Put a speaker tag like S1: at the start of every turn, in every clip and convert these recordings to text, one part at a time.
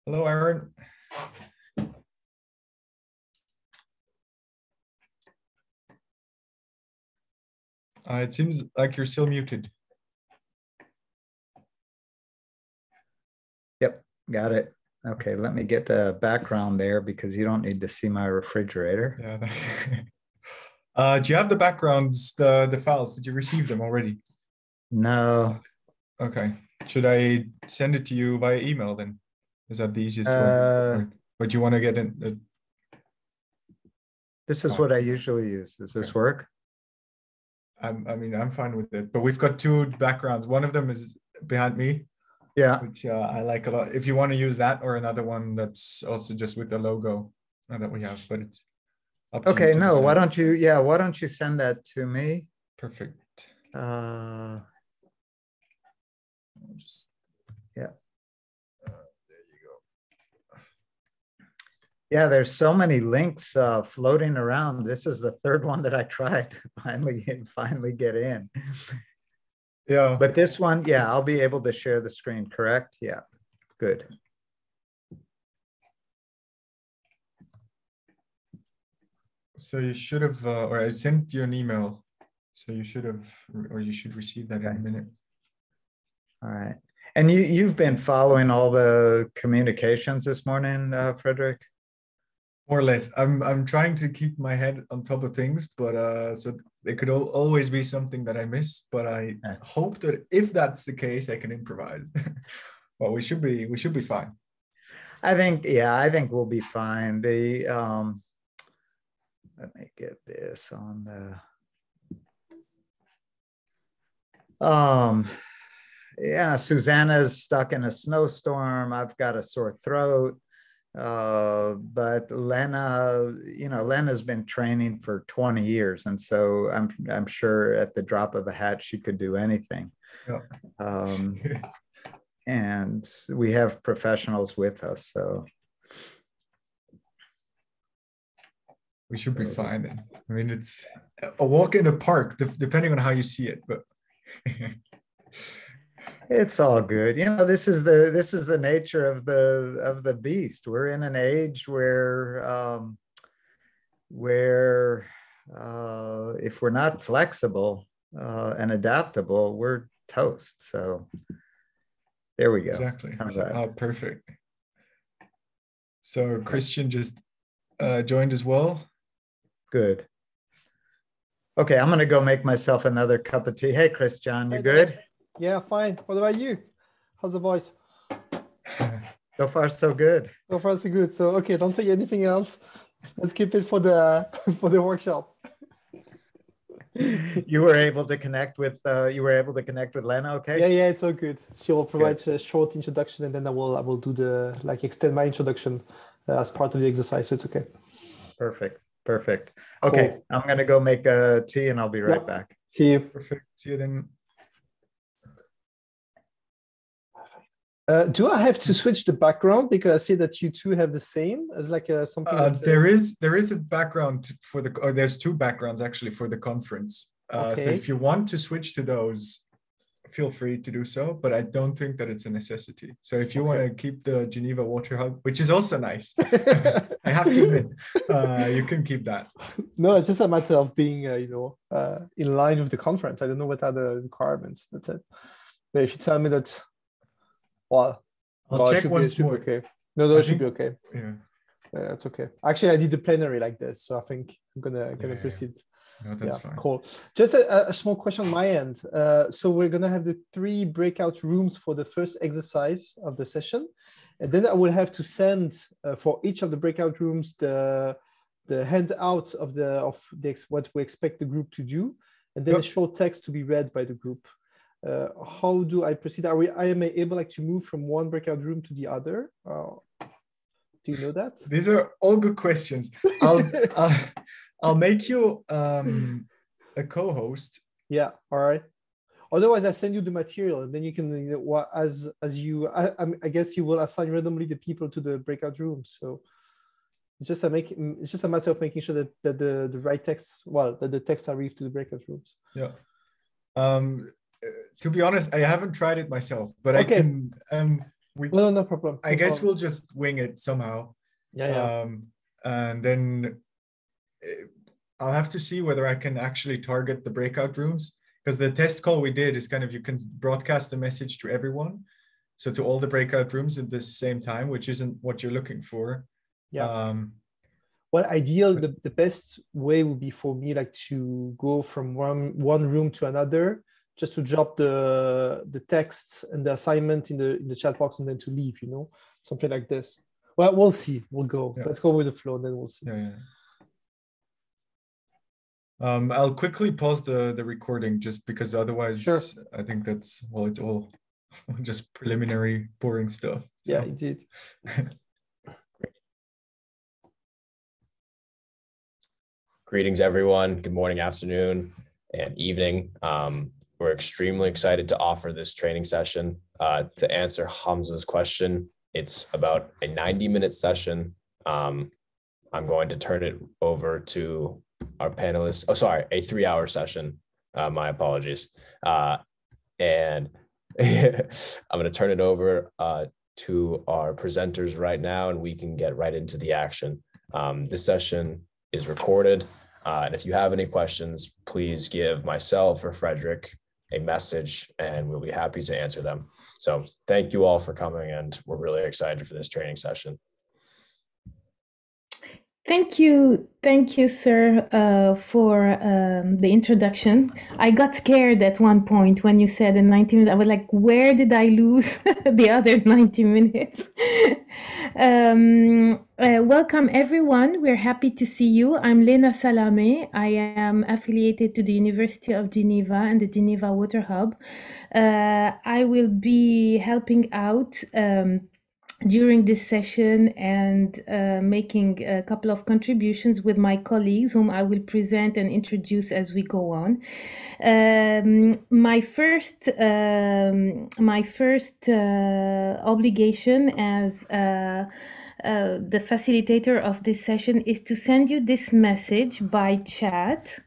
S1: Hello, Aaron. It seems like you're still muted.
S2: Yep, got it. Okay, let me get the background there because you don't need to see my refrigerator.
S1: Yeah. Do you have the backgrounds, the files? Did you receive them already?
S2: No.
S1: Okay. Should I send it to you via email then? Is that the easiest way? Or do you want to get in?
S2: This is what I usually use. Does this work?
S1: I mean, I'm fine with it. But we've got two backgrounds. One of them is behind me.
S2: Yeah.
S1: Which I like a lot. If you want to use that or another one that's also just with the logo that we have, but it's up to you.
S2: Okay, no, why don't you send that to me?
S1: Perfect.
S2: Yeah. There you go. Yeah, there's so many links floating around. This is the third one that I tried to finally get in.
S1: Yeah.
S2: But this one, yeah, I'll be able to share the screen, correct? Yeah, good.
S1: So you should have, or I sent you an email. So you should have, or you should receive that in a minute.
S2: All right. And you've been following all the communications this morning, Frederick?
S1: More or less. I'm trying to keep my head on top of things, but so there could always be something that I miss. But I hope that if that's the case, I can improvise. Well, we should be fine.
S2: I think we'll be fine. Let me get this on the. Yeah, Susanna's stuck in a snowstorm. I've got a sore throat. But Léna, Léna's been training for 20 years. And so I'm sure at the drop of a hat, she could do anything.
S1: Yeah.
S2: And we have professionals with us, so.
S1: We should be fine then. I mean, it's a walk in the park, depending on how you see it, but.
S2: It's all good. This is the nature of the beast. We're in an age where if we're not flexible and adaptable, we're toast. So there we go.
S1: Exactly.
S2: How's that?
S1: Oh, perfect. So Christian just joined as well.
S2: Good. Okay, I'm gonna go make myself another cup of tea. Hey, Christian, you good?
S3: Yeah, fine. What about you? How's the voice?
S2: So far, so good.
S3: So far, so good. So, okay, don't say anything else. Let's keep it for the workshop.
S2: You were able to connect with Léna, okay?
S3: Yeah, it's all good. She will provide a short introduction, and then I will do the extend my introduction as part of the exercise. So it's okay.
S2: Perfect. Okay, cool. I'm gonna go make a tea, and I'll be right back.
S3: See you.
S1: Perfect. See you then.
S3: Do I have to switch the background because I see that you two have the same as something?
S1: There is a background or there's two backgrounds actually for the conference.
S3: Okay.
S1: So if you want to switch to those, feel free to do so, but I don't think that it's a necessity. So if you want to keep the Geneva Water Hub, which is also nice, I have to admit, you can keep that.
S3: No, it's just a matter of being, in line with the conference. I don't know what are the requirements. That's it. But if you tell me that. Well,
S1: I'll check once more.
S3: Okay. No, it should be okay.
S1: Yeah,
S3: it's okay. Actually, I did the plenary like this, so I think I'm gonna proceed.
S1: No, that's fine.
S3: Cool. Just a small question on my end. So we're gonna have the 3 breakout rooms for the first exercise of the session, and then I will have to send for each of the breakout rooms the handout of what we expect the group to do, and then a short text to be read by the group. How do I proceed? I am able to move from one breakout room to the other? Do you know that?
S1: These are all good questions. I'll make you a co-host.
S3: Yeah, all right. Otherwise, I send you the material, and then you can, I guess you will assign randomly the people to the breakout rooms. So it's just a matter of making sure that the right text, that the text arrive to the breakout rooms.
S1: Yeah. To be honest, I haven't tried it myself, but I can.
S3: Well, no problem.
S1: I guess we'll just wing it somehow.
S3: Yeah.
S1: And then I'll have to see whether I can actually target the breakout rooms, because the test call we did is kind of, you can broadcast a message to everyone. So to all the breakout rooms at the same time, which isn't what you're looking for.
S3: Yeah. Well, the best way would be for me like to go from one room to another, just to drop the text and the assignment in the chat box and then to leave, something like this. Well, we'll see. We'll go. Yeah. Let's go with the flow and then we'll see.
S1: Yeah. I'll quickly pause the recording just because otherwise, sure. I think that's, well, it's all just preliminary, boring stuff.
S3: So. Yeah, indeed.
S4: Greetings, everyone. Good morning, afternoon, and evening. We're extremely excited to offer this training session. To answer Hamza's question, it's about a 90-minute session. I'm going to turn it over to our panelists. Oh, sorry, a 3-hour session. My apologies. And I'm going to turn it over to our presenters right now, and we can get right into the action. This session is recorded. And if you have any questions, please give myself or Frederick a message and we'll be happy to answer them. So thank you all for coming, and we're really excited for this training session.
S5: Thank you, sir, for the introduction. I got scared at one point when you said in 90 minutes. I was like, where did I lose the other 90 minutes? Welcome, everyone. We're happy to see you. I'm Léna Salamé. I am affiliated to the University of Geneva and the Geneva Water Hub. I will be helping out during this session and making a couple of contributions with my colleagues, whom I will present and introduce as we go on. My first obligation as the facilitator of this session is to send you this message by chat.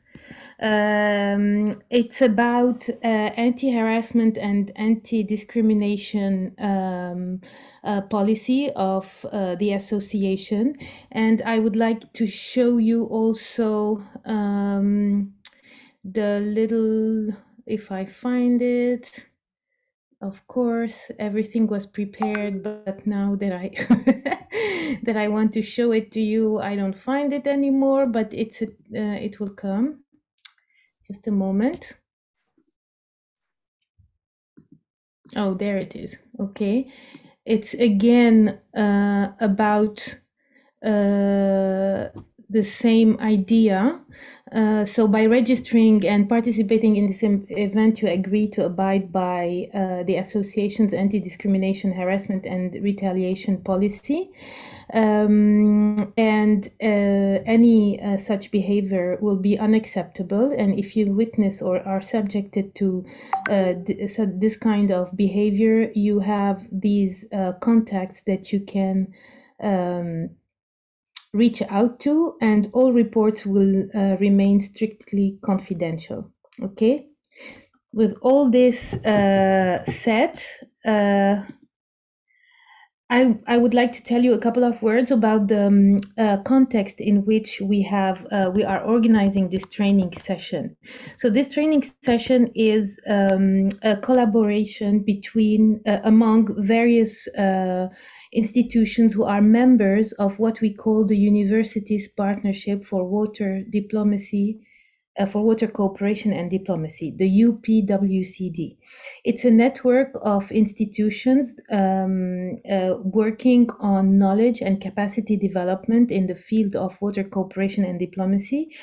S5: It's about anti-harassment and anti-discrimination policy of the association, and I would like to show you also the little, if I find it. Of course, everything was prepared, but now that I that I want to show it to you, I don't find it anymore. But it will come. Just a moment. Oh, there it is. Okay. It's again about the same idea. So by registering and participating in this event, you agree to abide by the association's anti-discrimination, harassment and retaliation policy. And any such behavior will be unacceptable. And if you witness or are subjected to this kind of behavior, you have these contacts that you can reach out to, and all reports will remain strictly confidential. Okay. With all this said, I would like to tell you a couple of words about the context in which we are organizing this training session. So this training session is a collaboration between among various institutions who are members of what we call the University's Partnership for Water Diplomacy, for Water Cooperation and Diplomacy, the UPWCD. It's a network of institutions working on knowledge and capacity development in the field of water cooperation and diplomacy,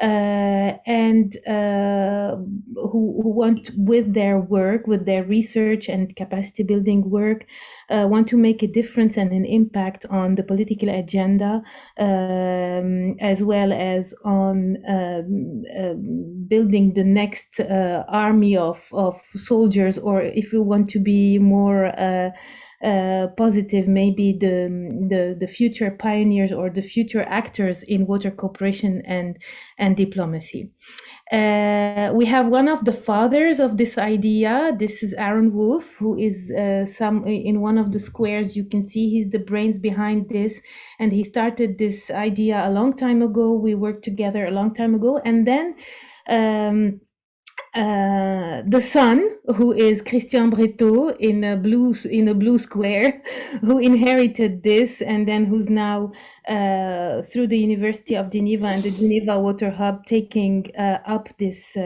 S5: and who want, with their work, with their research and capacity building work, want to make a difference and an impact on the political agenda, as well as on building the next army of soldiers, or if you want to be more positive, maybe the future pioneers or the future actors in water cooperation and diplomacy. We have one of the fathers of this idea. This is Aaron Wolf, who is in one of the squares. You can see he's the brains behind this, and he started this idea a long time ago. We worked together a long time ago, and then the son, who is Christian Bréthaut in a blue square, who inherited this, and then who's now through the University of Geneva and the Geneva Water Hub taking up this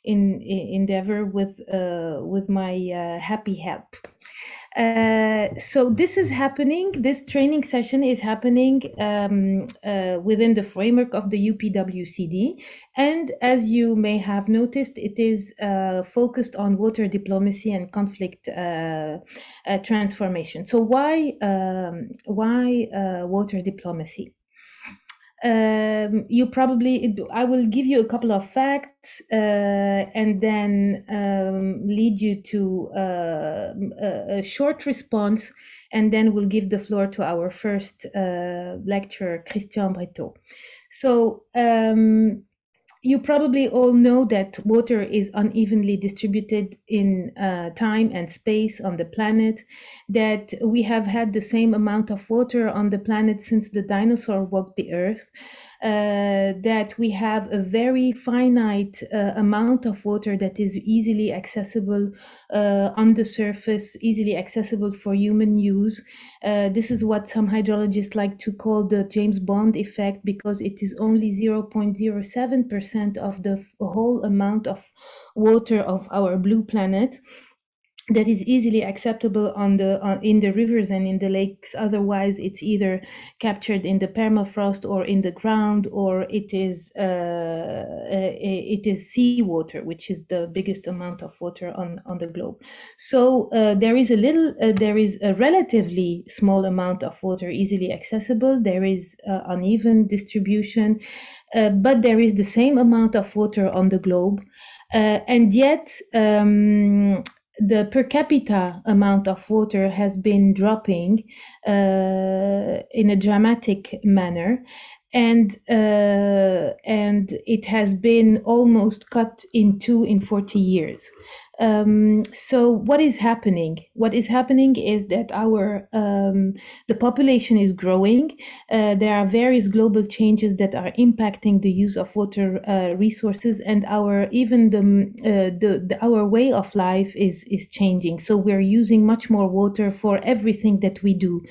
S5: endeavor with my happy help. So this is happening. This training session is happening within the framework of the UPWCD, and as you may have noticed, it is focused on water diplomacy and conflict transformation. So why water diplomacy? You probably, I will give you a couple of facts and then lead you to a short response, and then we'll give the floor to our first lecturer, Christian Bréthaut. So you probably all know that water is unevenly distributed in time and space on the planet, that we have had the same amount of water on the planet since the dinosaur walked the earth, that we have a very finite amount of water that is easily accessible on the surface, easily accessible for human use. This is what some hydrologists like to call the James Bond effect, because it is only 0.07% of the whole amount of water of our blue planet that is easily acceptable in the rivers and in the lakes. Otherwise, it's either captured in the permafrost or in the ground, or it is seawater, which is the biggest amount of water on the globe. So there is a relatively small amount of water easily accessible. There is uneven distribution, but there is the same amount of water on the globe, and yet the per capita amount of water has been dropping in a dramatic manner, and it has been almost cut in two in 40 years. So what is happening? What is happening is that the population is growing. There are various global changes that are impacting the use of water resources, and our way of life is changing. So we're using much more water for everything that we do.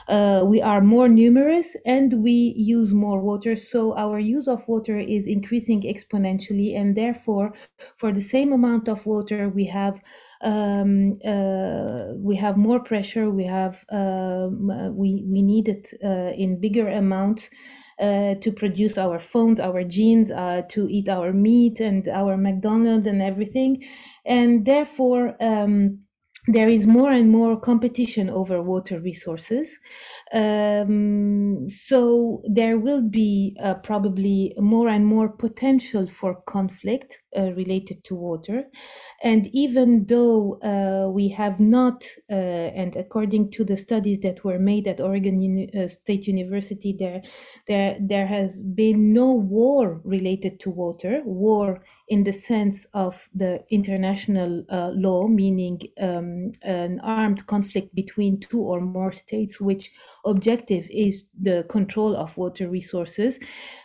S5: We are more numerous and we use more water, so our use of water is increasing exponentially, and therefore, for the same amount of water, we have more pressure. We need it in bigger amounts to produce our phones, our jeans, to eat our meat and our McDonald's and everything, and therefore there is more and more competition over water resources. So there will be probably more and more potential for conflict related to water. And even though we have not, and according to the studies that were made at Oregon State University, there has been no war related to water, war in the sense of the international law, meaning an armed conflict between two or more states, which objective is the control of water resources.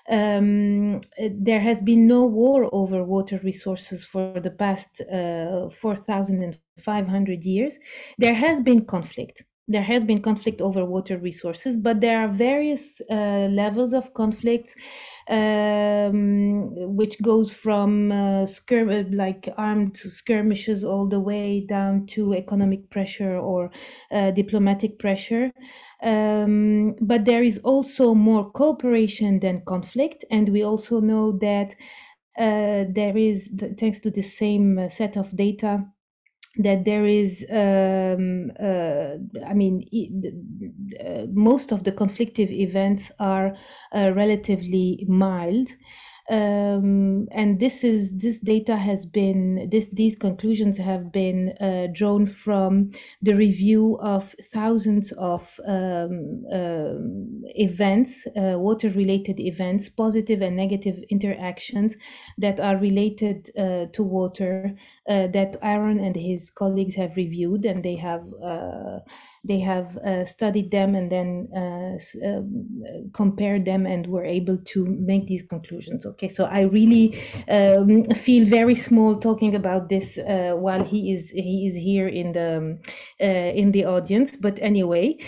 S5: There has been no war over water resources for the past 4,500 years. There has been conflict. There has been conflict over water resources, but there are various levels of conflicts, which goes from like armed skirmishes all the way down to economic pressure or diplomatic pressure. But there is also more cooperation than conflict, and we also know that there is, thanks to the same set of data, that there is, most of the conflictive events are relatively mild. And this data has been, these conclusions have been drawn from the review of thousands of events, water-related events, positive and negative interactions that are related to water, that Aaron and his colleagues have reviewed, and they have studied them and then compared them and were able to make these conclusions. Okay, so I really feel very small talking about this while he is here in the audience. But anyway,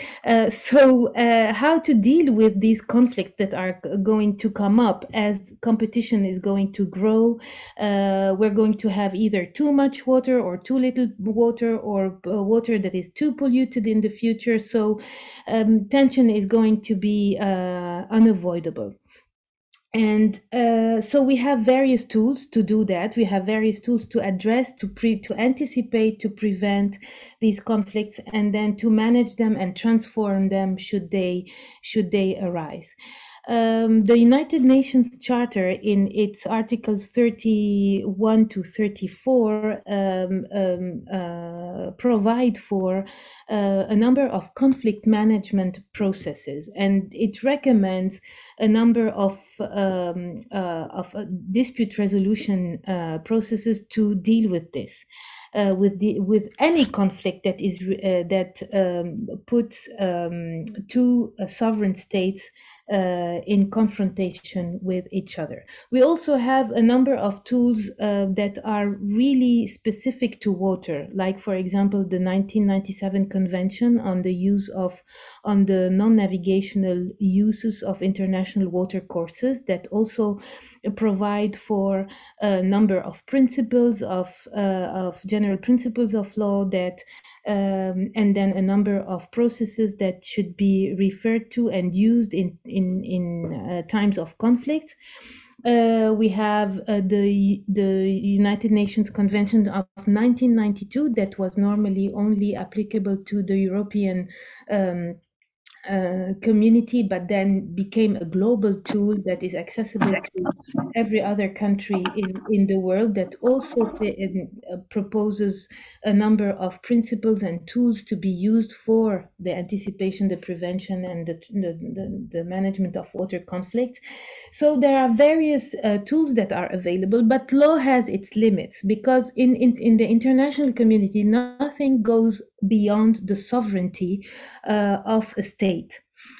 S5: so how to deal with these conflicts that are going to come up as competition is going to grow. We're going to have either too much water or too little water, or water that is too polluted in the future. So tension is going to be unavoidable. And so we have various tools to do that. We have various tools to address, to anticipate, to prevent these conflicts, and then to manage them and transform them should they arise. The United Nations Charter, in its articles 31 to 34, provide for a number of conflict management processes, and it recommends a number of dispute resolution processes to deal with this. With any conflict that is puts two sovereign states in confrontation with each other. We also have a number of tools that are really specific to water, like, for example, the 1997 Convention on the non-navigational uses of international water courses, that also provide for a number of principles of general principles of law that and then a number of processes that should be referred to and used in times of conflict. We have the United Nations Convention of 1992 that was normally only applicable to the European community, but then became a global tool that is accessible to every other country in the world, that also proposes a number of principles and tools to be used for the anticipation, the prevention, and the management of water conflicts. So there are various tools that are available, but law has its limits, because in the international community, nothing goes beyond the sovereignty of a state.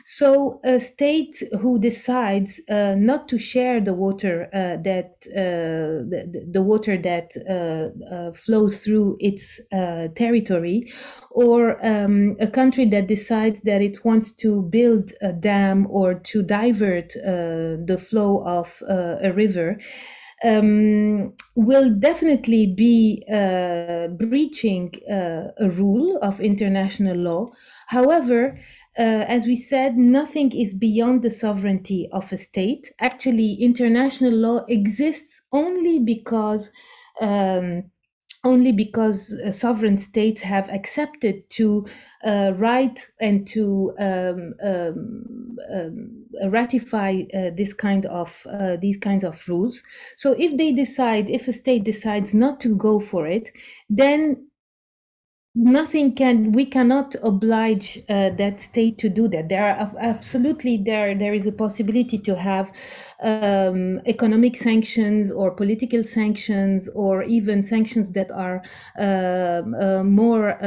S5: So a state who decides not to share the water the water that flows through its territory, or a country that decides that it wants to build a dam or to divert the flow of a river, will definitely be breaching a rule of international law. However, as we said, nothing is beyond the sovereignty of a state. Actually, international law exists only because sovereign states have accepted to write and to ratify these kinds of rules. So if a state decides not to go for it, then we cannot oblige that state to do that. There is a possibility to have economic sanctions or political sanctions, or even sanctions that are more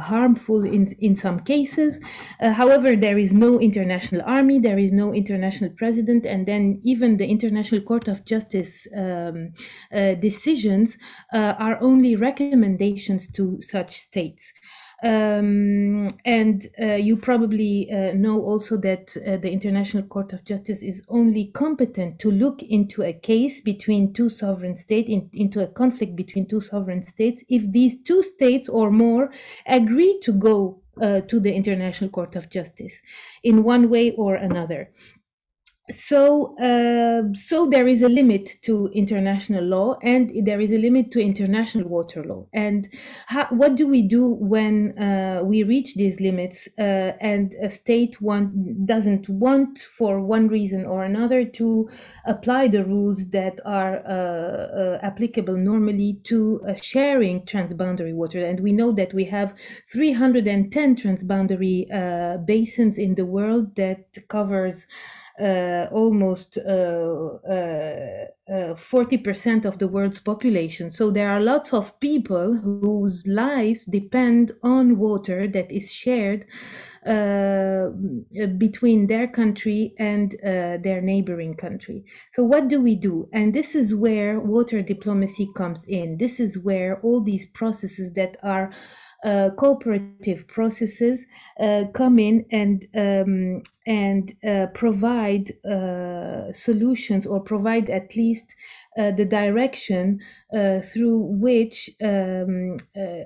S5: harmful in some cases. However, there is no international army, there is no international president, and then even the International Court of Justice decisions are only recommendations to such states. And you probably know also that the International Court of Justice is only competent to look into a case between two sovereign states, into a conflict between two sovereign states, if these two states or more agree to go to the International Court of Justice in one way or another. So there is a limit to international law, and there is a limit to international water law. And what do we do when we reach these limits and a state doesn't want, for one reason or another, to apply the rules that are applicable normally to sharing transboundary water? And we know that we have 310 transboundary basins in the world that covers almost 40% of the world's population. So there are lots of people whose lives depend on water that is shared between their country and their neighboring country. So what do we do? And this is where water diplomacy comes in. This is where all these processes that are cooperative processes come in and provide solutions, or provide at least the direction through which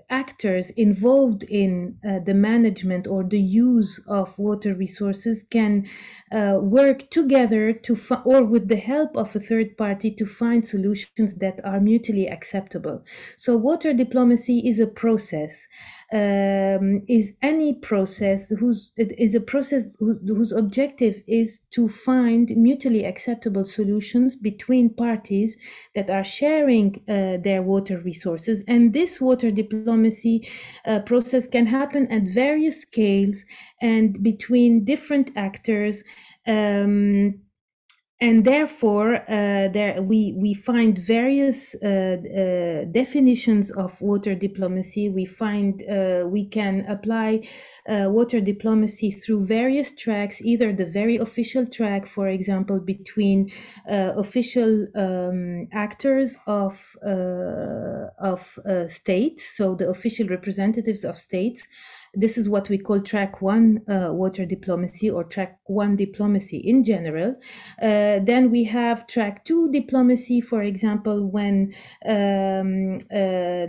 S5: actors involved in the management or the use of water resources can work together or with the help of a third party to find solutions that are mutually acceptable. So water diplomacy is a process. Is any process whose objective is to find mutually acceptable solutions between parties that are sharing their water resources. And this water diplomacy process can happen at various scales and between different actors. And therefore, we find various definitions of water diplomacy. We find we can apply water diplomacy through various tracks, either the very official track, for example, between official actors of states, so the official representatives of states. This is what we call track 1 water diplomacy, or track 1 diplomacy in general. Then we have track 2 diplomacy, for example, when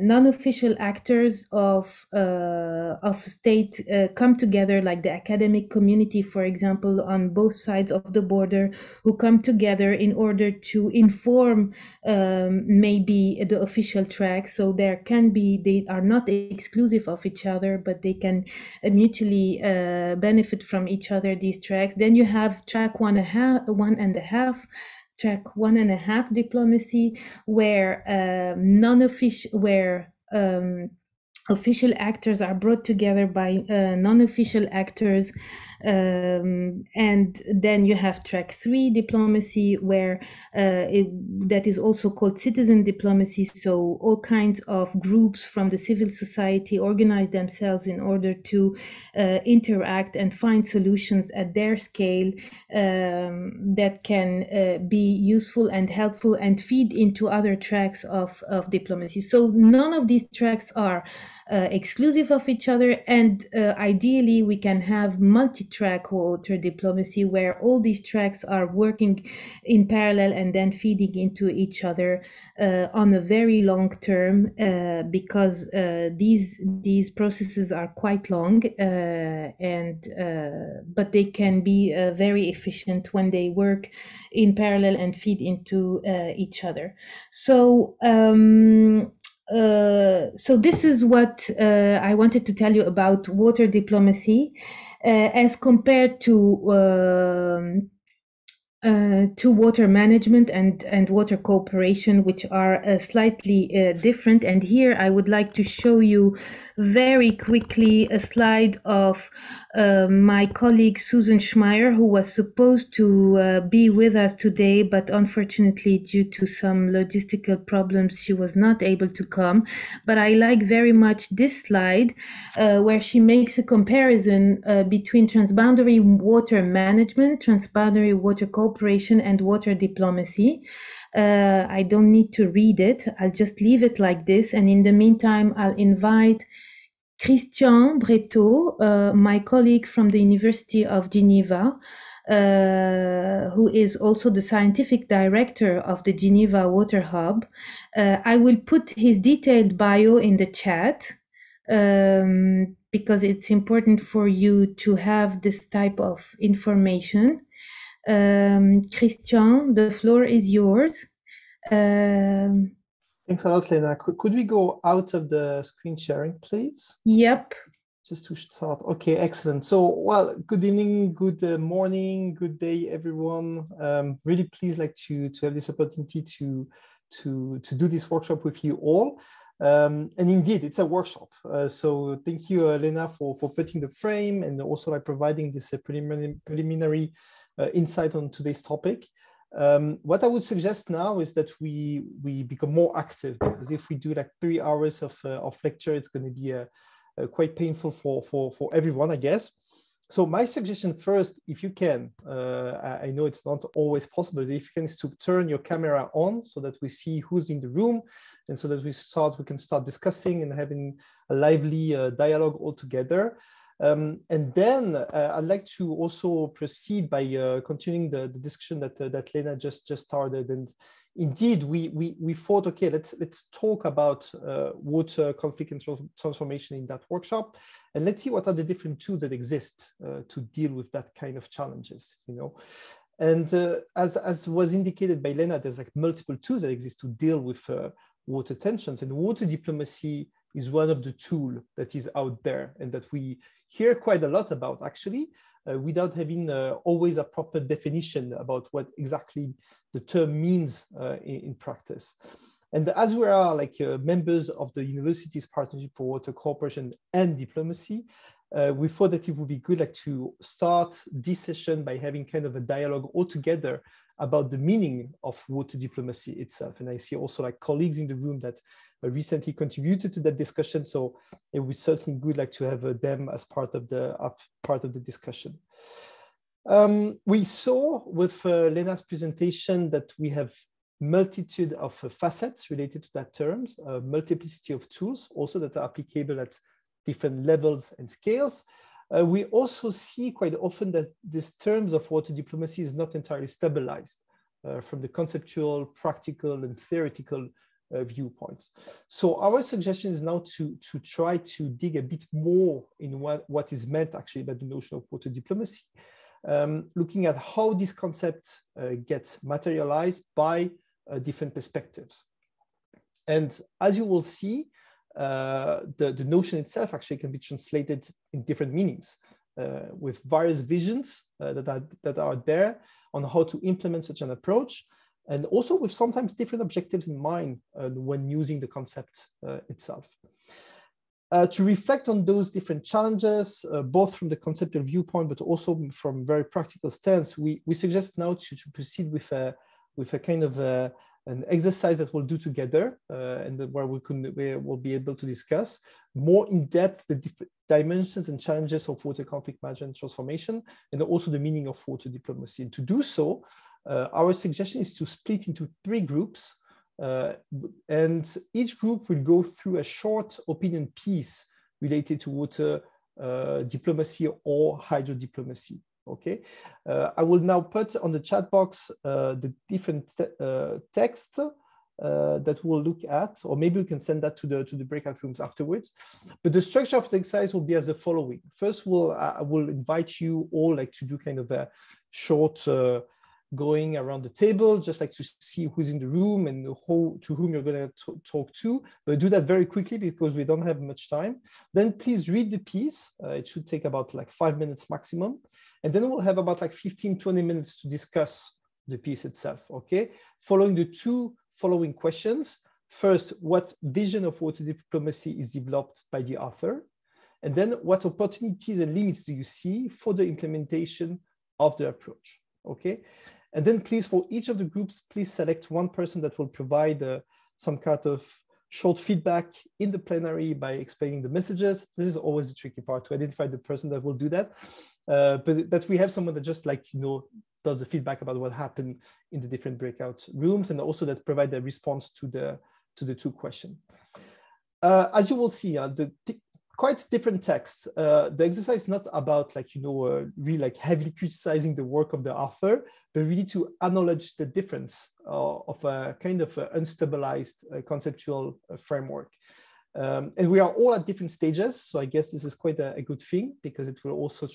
S5: non-official actors of state come together, like the academic community, for example, on both sides of the border, who come together in order to inform maybe the official track. So there can be, they are not exclusive of each other, but they can mutually benefit from each other, these tracks. Then you have track 1.5, track 1.5 diplomacy, where official actors are brought together by non-official actors. And then you have track 3 diplomacy, where that is also called citizen diplomacy. So all kinds of groups from the civil society organize themselves in order to interact and find solutions at their scale that can be useful and helpful and feed into other tracks of diplomacy. So none of these tracks are exclusive of each other, and ideally we can have multi-track water diplomacy, where all these tracks are working in parallel and then feeding into each other on a very long term, because these processes are quite long, but they can be very efficient when they work in parallel and feed into each other. So so this is what I wanted to tell you about water diplomacy as compared to water management and water cooperation, which are slightly different. And here I would like to show you very quickly a slide of my colleague Susanne Schmeier, who was supposed to be with us today, but unfortunately due to some logistical problems she was not able to come. But I like very much this slide where she makes a comparison between transboundary water management, transboundary water cooperation, and water diplomacy. I don't need to read it. I'll just leave it like this. And in the meantime, I'll invite Christian Bréthaut, my colleague from the University of Geneva, who is also the scientific director of the Geneva Water Hub. I will put his detailed bio in the chat because it's important for you to have this type of information. Christian, the floor is yours.
S3: Thanks a lot, Léna. Could we go out of the screen sharing, please?
S5: Yep.
S3: Just to start. Okay, excellent. So, well, good evening, good morning, good day, everyone. Really pleased to have this opportunity to do this workshop with you all. And indeed, it's a workshop. So thank you, Léna, for putting the frame and also providing this preliminary insight on today's topic. What I would suggest now is that we become more active, because if we do 3 hours of lecture, it's going to be quite painful for everyone, I guess. So my suggestion first, if you can, I know it's not always possible, but if you can, is to turn your camera on so that we see who's in the room, and so that we can start discussing and having a lively dialogue all together. And then I'd like to also proceed by continuing the discussion that Léna just started. And indeed, we thought, okay, let's talk about water conflict and transformation in that workshop, and let's see what are the different tools that exist to deal with that kind of challenges, And as was indicated by Léna, there's multiple tools that exist to deal with water tensions, and water diplomacy is one of the tools that is out there and that we hear quite a lot about, actually, without having always a proper definition about what exactly the term means in practice. And as we are members of the University's Partnership for Water Cooperation and Diplomacy, we thought that it would be good to start this session by having kind of a dialogue all together about the meaning of water diplomacy itself. And I see also colleagues in the room that recently contributed to that discussion. So it would certainly good to have them as part of the discussion. We saw with Léna's presentation that we have multitude of facets related to that terms, a multiplicity of tools also that are applicable at different levels and scales. We also see quite often that these terms of water diplomacy is not entirely stabilized from the conceptual, practical, and theoretical viewpoints. So our suggestion is now to try to dig a bit more in what is meant actually by the notion of water diplomacy, looking at how this concept gets materialized by different perspectives. And as you will see, the notion itself actually can be translated in different meanings with various visions that are there on how to implement such an approach, and also with sometimes different objectives in mind when using the concept itself. To reflect on those different challenges, both from the conceptual viewpoint, but also from very practical stance, we suggest now to proceed with a kind of an exercise that we'll do together, and where we will be able to discuss more in depth the different dimensions and challenges of water conflict management and transformation, and also the meaning of water diplomacy. And to do so, our suggestion is to split into 3 groups, and each group will go through a short opinion piece related to water diplomacy or hydro diplomacy. Okay, I will now put on the chat box the different text that we'll look at, or maybe we can send that to the breakout rooms afterwards. But the structure of the exercise will be as the following. First, I will invite you all to do kind of a short going around the table, just to see who's in the room and to whom you're going to talk to, but do that very quickly because we don't have much time. Then please read the piece. It should take about 5 minutes maximum. And then we'll have about 15-20 minutes to discuss the piece itself, okay? Following the 2 following questions. First, what vision of water diplomacy is developed by the author? And then what opportunities and limits do you see for the implementation of the approach, okay? And then please, for each of the groups, please select one person that will provide some kind of short feedback in the plenary by explaining the messages. This is always the tricky part, to identify the person that will do that. But that we have someone that just does the feedback about what happened in the different breakout rooms, and also that provide a response to the 2 questions. As you will see, quite different texts. The exercise is not about really heavily criticizing the work of the author, but really to acknowledge the difference of a kind of unstabilized conceptual framework. And we are all at different stages, so I guess this is quite a good thing, because it will also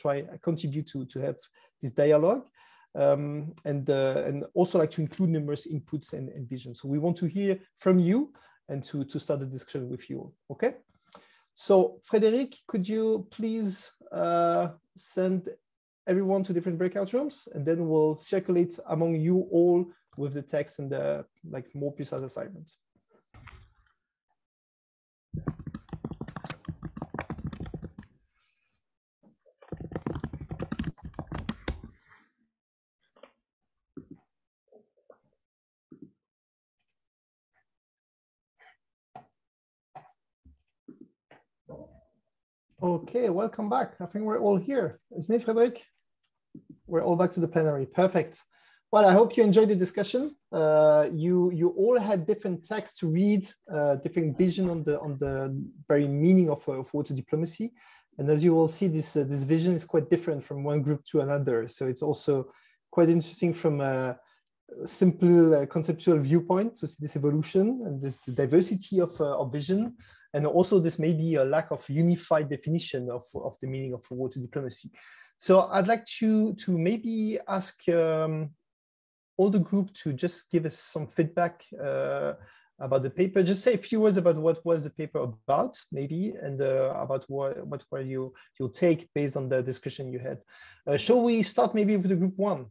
S3: contribute to have this dialogue. and also like to include numerous inputs and vision. So we want to hear from you and to start the discussion with you. Okay. So Frédéric, could you please send everyone to different breakout rooms, and then we'll circulate among you all with the text and the like more precise assignments. Okay, welcome back. I think we're all here. Isn't it, Frédéric? We're all back to the plenary. Perfect. Well, I hope you enjoyed the discussion. You all had different texts to read, different vision on the very meaning of water diplomacy. And as you will see, this vision is quite different from one group to another. So it's also quite interesting from a simple conceptual viewpoint to see this evolution and this diversity of vision. And also this may be a lack of unified definition of the meaning of water diplomacy. So I'd like to maybe ask all the group to just give us some feedback about the paper. Just say a few words about what was the paper about, maybe, and about what were your take based on the discussion you had. Shall we start maybe with the group one?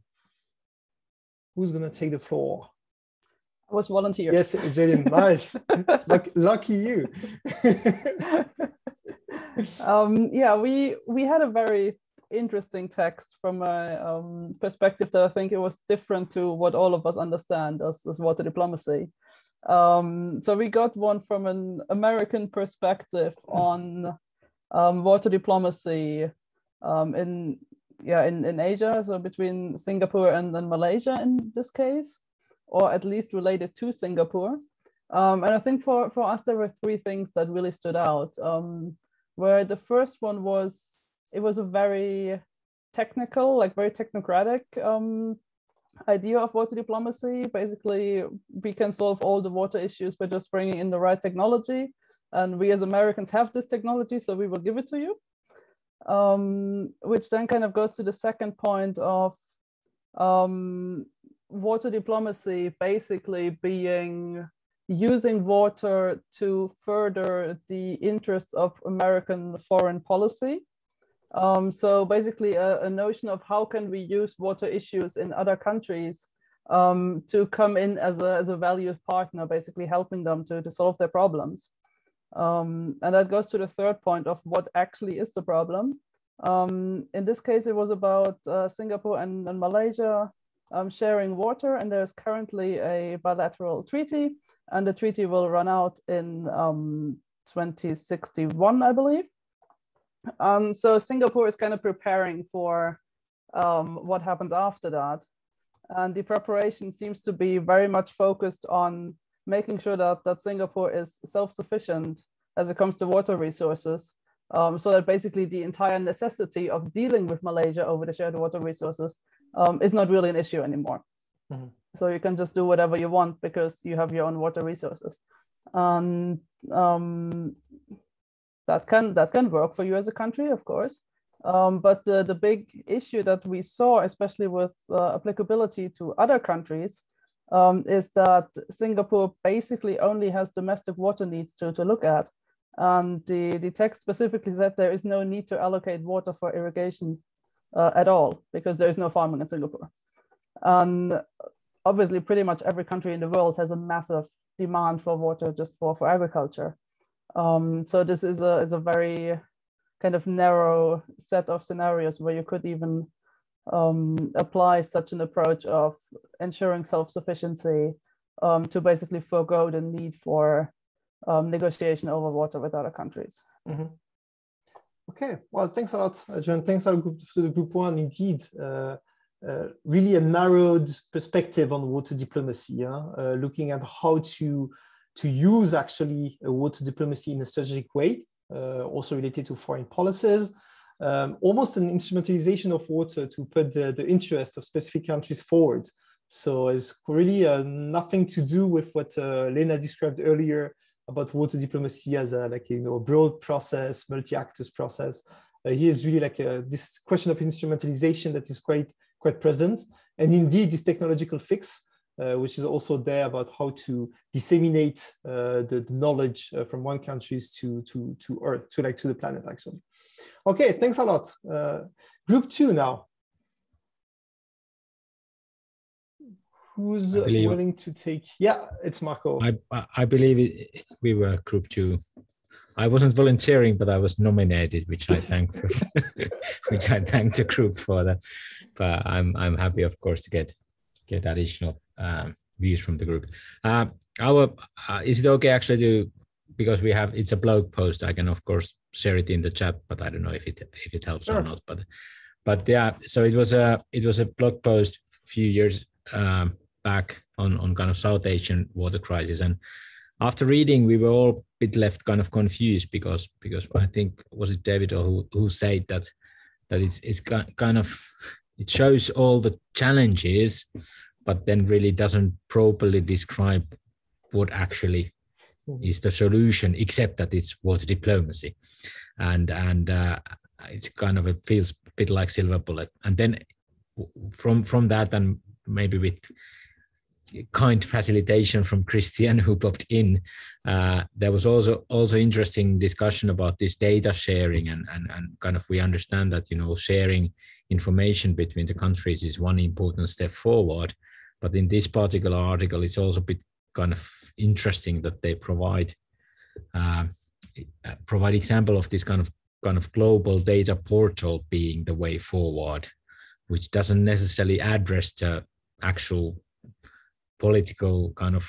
S3: Who's going to take the floor?
S6: I was volunteer.
S3: Yes, Jalen, nice. Lucky you.
S6: Yeah, we had a very interesting text from a perspective that I think it was different to what all of us understand as water diplomacy. So we got one from an American perspective on water diplomacy in Asia, so between Singapore and then Malaysia in this case, or at least related to Singapore. And I think for us, there were three things that really stood out, where the first one was, it was a very technical, like very technocratic idea of water diplomacy. Basically, we can solve all the water issues by just bringing in the right technology. And we as Americans have this technology, so we will give it to you. Which then kind of goes to the second point of water diplomacy basically being using water to further the interests of American foreign policy. So basically a notion of how can we use water issues in other countries to come in as a valued partner, basically helping them to solve their problems. And that goes to the third point of what actually is the problem. In this case, it was about Singapore and Malaysia sharing water, and there's currently a bilateral treaty, and the treaty will run out in 2061, I believe. So Singapore is kind of preparing for what happens after that. And the preparation seems to be very much focused on making sure that Singapore is self-sufficient as it comes to water resources. So that basically the entire necessity of dealing with Malaysia over the shared water resources is not really an issue anymore. Mm-hmm. So you can just do whatever you want because you have your own water resources. And that can work for you as a country, of course. But the big issue that we saw, especially with applicability to other countries, is that Singapore basically only has domestic water needs to look at. And the text specifically said there is no need to allocate water for irrigation at all, because there is no farming in Singapore. And obviously, pretty much every country in the world has a massive demand for water just for agriculture. So this is a very kind of narrow set of scenarios where you could even apply such an approach of ensuring self-sufficiency to basically forego the need for negotiation over water with other countries.
S3: Mm-hmm. Okay, well, thanks a lot, John. Thanks a lot to the group one. Indeed, really a narrowed perspective on water diplomacy, looking at how to use actually water diplomacy in a strategic way, also related to foreign policies, almost an instrumentalization of water to put the interest of specific countries forward. So it's really nothing to do with what Léna described earlier about water diplomacy as a broad process, multi-actors process. Here's really like this question of instrumentalization that is quite quite present. And indeed, this technological fix, which is also there about how to disseminate the knowledge from one country to Earth, to the planet, actually. Okay, thanks a lot. Group 2 now. Who's willing to take? Yeah, it's Marco.
S7: I believe we were Group 2. I wasn't volunteering, but I was nominated, which I thank which I thank the group for that. But I'm happy, of course, to get additional views from the group. Is it okay actually to, because it's a blog post, I can of course share it in the chat, but I don't know if it helps or not. But yeah, so it was a blog post a few years back on kind of South Asian water crisis, and after reading, we were all a bit left kind of confused because I think, was it David who said that it's kind of, it shows all the challenges, but then really doesn't properly describe what actually is the solution, except that it's water diplomacy, and it's kind of, it feels a bit like silver bullet. And then from that, and maybe with kind facilitation from Christian who popped in, there was also interesting discussion about this data sharing, and kind of, we understand that, you know, sharing information between the countries is one important step forward, but in this particular article it's also a bit kind of interesting that they provide example of this kind of global data portal being the way forward, which doesn't necessarily address the actual political kind of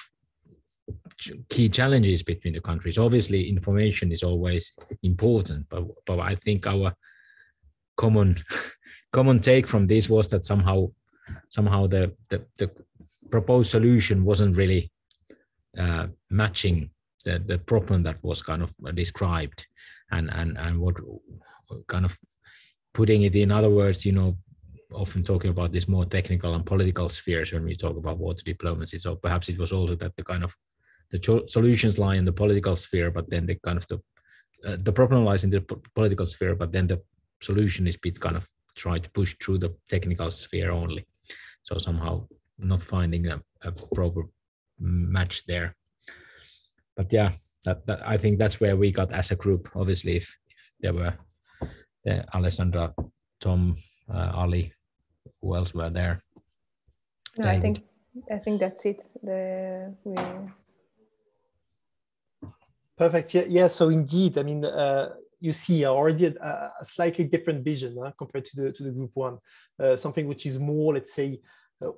S7: key challenges between the countries. Obviously, information is always important, but I think our common take from this was that somehow the proposed solution wasn't really matching the problem that was kind of described, and what kind of, putting it in other words, you know, often talking about this more technical and political spheres when we talk about water diplomacy. So perhaps it was also that the kind of the solutions lie in the political sphere, but then the kind of the problem lies in the political sphere, but then the solution is bit kind of try to push through the technical sphere only. So somehow not finding a proper match there. But yeah, that I think that's where we got as a group. Obviously, if there were Alessandra, Tom, Ali, who else were there?
S8: No, I think that's it.
S3: Perfect. Yeah. So indeed, I mean, you see already a slightly different vision compared to the group 1, something which is more, let's say,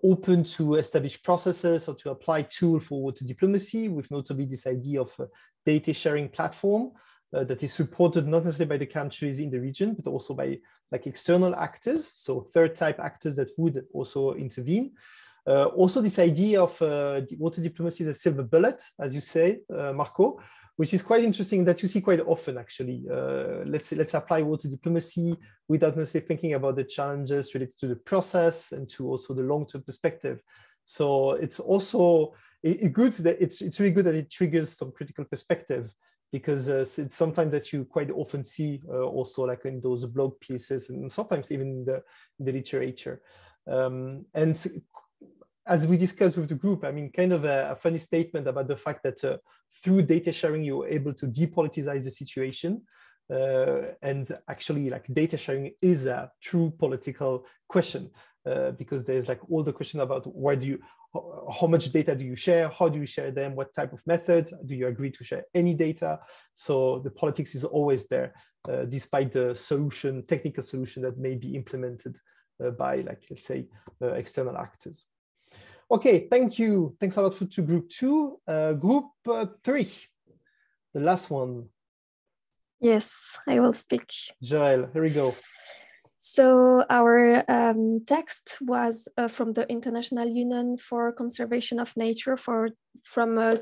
S3: open to establish processes or to apply tools for water diplomacy, with notably this idea of a data sharing platform that is supported not necessarily by the countries in the region, but also by like external actors, so third type actors that would also intervene. Also this idea of water diplomacy as a silver bullet, as you say, Marco, which is quite interesting, that you see quite often actually. Let's apply water diplomacy without necessarily thinking about the challenges related to the process and to also the long-term perspective. So it's also it's really good that it triggers some critical perspective, because it's sometimes that you quite often see also like in those blog pieces and sometimes even in the literature. And as we discussed with the group, I mean, kind of a funny statement about the fact that through data sharing, you're able to depoliticize the situation. And actually, like, data sharing is a true political question, because there's like all the question about how much data do you share? How do you share them? What type of methods? Do you agree to share any data? So the politics is always there, despite the technical solution that may be implemented by, like, let's say, external actors. Okay, thank you. Thanks a lot to group 2. Group 3, the last one.
S9: Yes, I will speak.
S3: Joël, here we go.
S9: So our text was from the International Union for Conservation of Nature from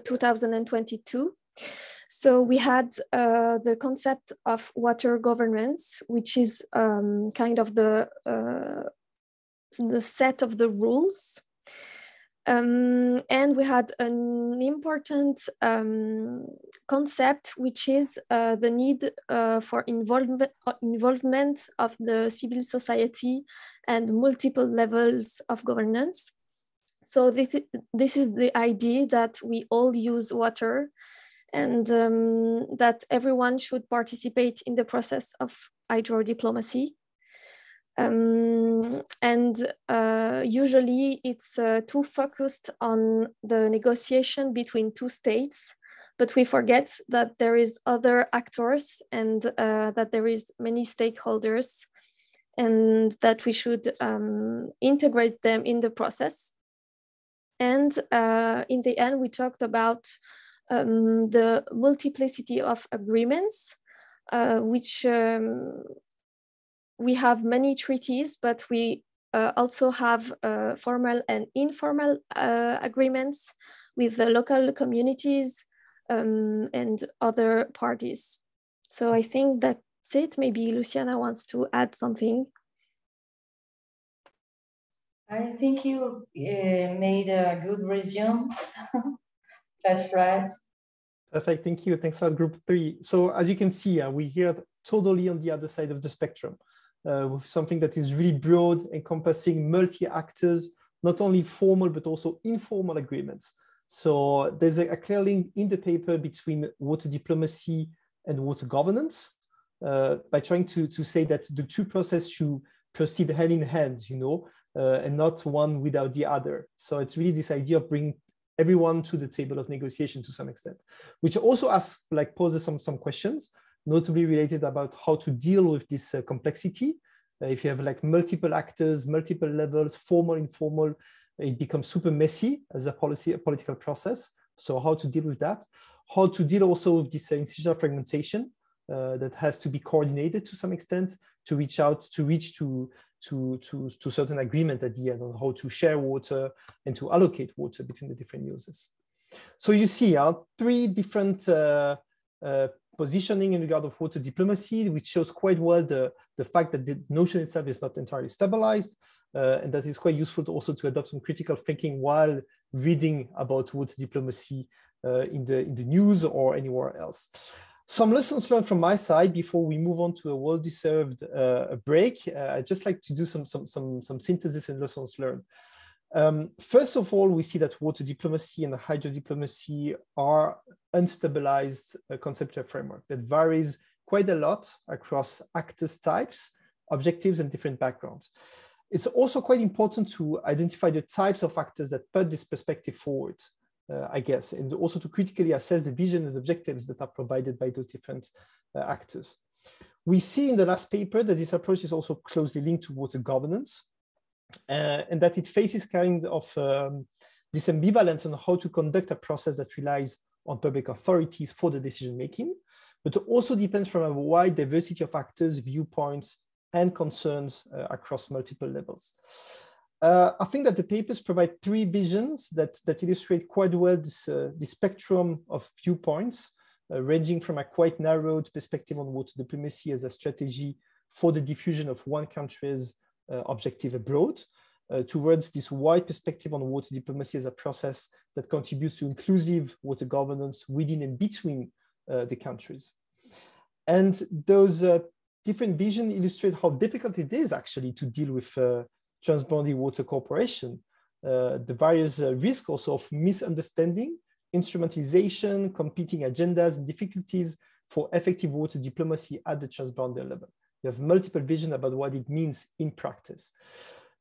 S9: 2022. So we had the concept of water governance, which is kind of the set of the rules And we had an important concept, which is the need for involvement of the civil society and multiple levels of governance. So this is the idea that we all use water, and that everyone should participate in the process of hydrodiplomacy. Usually it's too focused on the negotiation between two states, but we forget that there is other actors and that there is many stakeholders, and that we should integrate them in the process. And in the end, we talked about the multiplicity of agreements, which we have many treaties, but we also have formal and informal agreements with the local communities and other parties. So I think that's it. Maybe Luciana wants to add something.
S10: I think you made a good resume. That's right.
S3: Perfect, thank you. Thanks a lot, group 3. So as you can see, we're here totally on the other side of the spectrum, with something that is really broad, encompassing multi-actors, not only formal, but also informal agreements. So there's a clear link in the paper between water diplomacy and water governance, by trying to say that the two processes should proceed hand in hand, you know, and not one without the other. So it's really this idea of bringing everyone to the table of negotiation to some extent, which also poses some questions, notably related about how to deal with this complexity. If you have like multiple actors, multiple levels, formal, informal, it becomes super messy as a political process. So how to deal with that? How to deal also with this institutional fragmentation that has to be coordinated to some extent to reach to certain agreement at the end on how to share water and to allocate water between the different users. So you see 3 different positioning in regard of water diplomacy, which shows quite well the fact that the notion itself is not entirely stabilized, and that is quite useful to also to adopt some critical thinking while reading about water diplomacy in the news or anywhere else. Some lessons learned from my side before we move on to a well-deserved break. I'd just like to do some synthesis and lessons learned. First of all, we see that water diplomacy and hydrodiplomacy are unstabilized conceptual framework that varies quite a lot across actors types, objectives, and different backgrounds. It's also quite important to identify the types of actors that put this perspective forward, I guess, and also to critically assess the vision and objectives that are provided by those different actors. We see in the last paper that this approach is also closely linked to water governance, and that it faces kind of this ambivalence on how to conduct a process that relies on public authorities for the decision-making, but also depends from a wide diversity of actors, viewpoints, and concerns across multiple levels. I think that the papers provide 3 visions that illustrate quite well this spectrum of viewpoints, ranging from a quite narrowed perspective on water diplomacy as a strategy for the diffusion of one country's objective abroad, towards this wide perspective on water diplomacy as a process that contributes to inclusive water governance within and between the countries. And those different visions illustrate how difficult it is actually to deal with transboundary water cooperation, the various risks also of misunderstanding, instrumentalization, competing agendas, and difficulties for effective water diplomacy at the transboundary level. You have multiple visions about what it means in practice.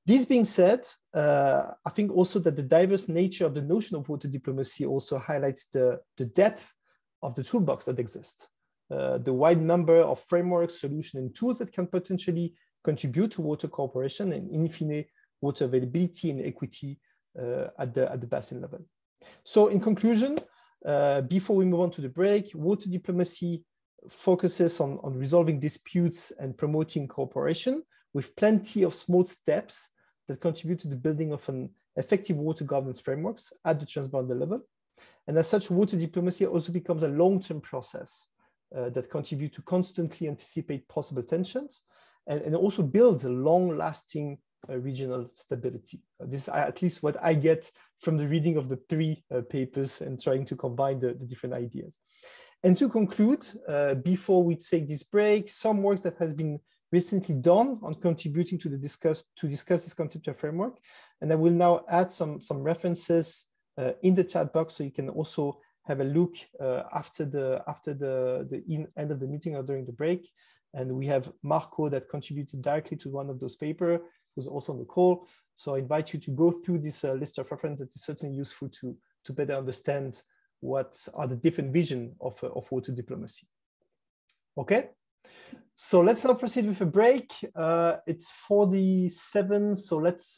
S3: This being said, I think also that the diverse nature of the notion of water diplomacy also highlights the depth of the toolbox that exists, the wide number of frameworks, solutions, and tools that can potentially contribute to water cooperation and, in fine, water availability and equity at the basin level. So in conclusion, before we move on to the break, water diplomacy focuses on resolving disputes and promoting cooperation with plenty of small steps that contribute to the building of an effective water governance frameworks at the transboundary level. And as such, water diplomacy also becomes a long-term process that contributes to constantly anticipate possible tensions and also builds a long-lasting regional stability. This is at least what I get from the reading of the three papers and trying to combine the different ideas. And to conclude, before we take this break, some work that has been recently done on contributing to discuss this conceptual framework. And I will now add some references in the chat box, so you can also have a look after the end of the meeting or during the break. And we have Marco that contributed directly to one of those papers, who's also on the call. So I invite you to go through this list of references. That is certainly useful to better understand what are the different visions of water diplomacy. Okay, so let's now proceed with a break. It's 47, so let's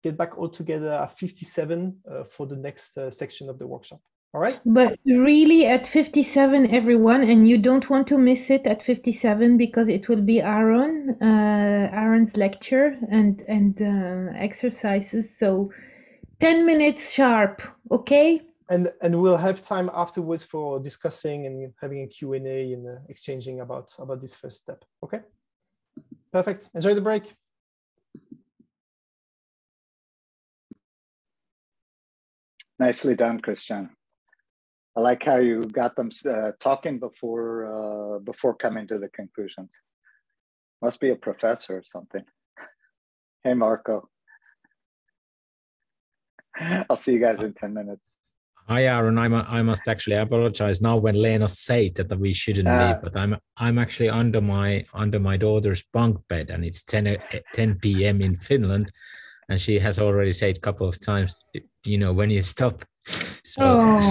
S3: get back all together at 57 for the next section of the workshop. All right.
S5: But really at 57, everyone, and you don't want to miss it at 57 because it will be Aaron's lecture and exercises. So 10 minutes sharp, okay?
S3: And we'll have time afterwards for discussing and having a Q&A and exchanging about this first step. Okay. Perfect. Enjoy the break.
S2: Nicely done, Christian. I like how you got them talking before coming to the conclusions. Must be a professor or something. Hey, Marco. I'll see you guys in 10 minutes.
S7: Hi, Aaron. I must actually apologize now when Léna said that we shouldn't leave, but I'm actually under my daughter's bunk bed, and it's 10 p.m. in Finland, and she has already said a couple of times, you know, when you stop. So I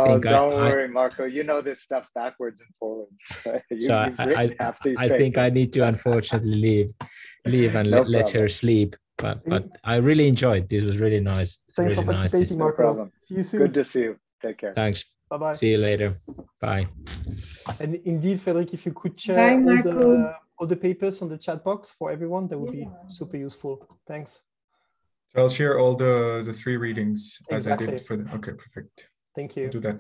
S7: think
S2: don't worry, Marco. You know this stuff backwards and forwards.
S7: I think I need to unfortunately leave and let her sleep. But I really enjoyed. This was really nice.
S3: Thanks
S7: really
S3: for participating, Marco.
S2: No problem.
S3: See you soon.
S2: Good to see you. Take care.
S7: Thanks.
S3: Bye-bye.
S7: See you later. Bye.
S3: And indeed, Frederic, if you could share all the papers on the chat box for everyone, that would be super useful. Thanks.
S1: So I'll share all the three readings as I did for the. Okay, perfect.
S3: Thank you.
S1: I'll do that.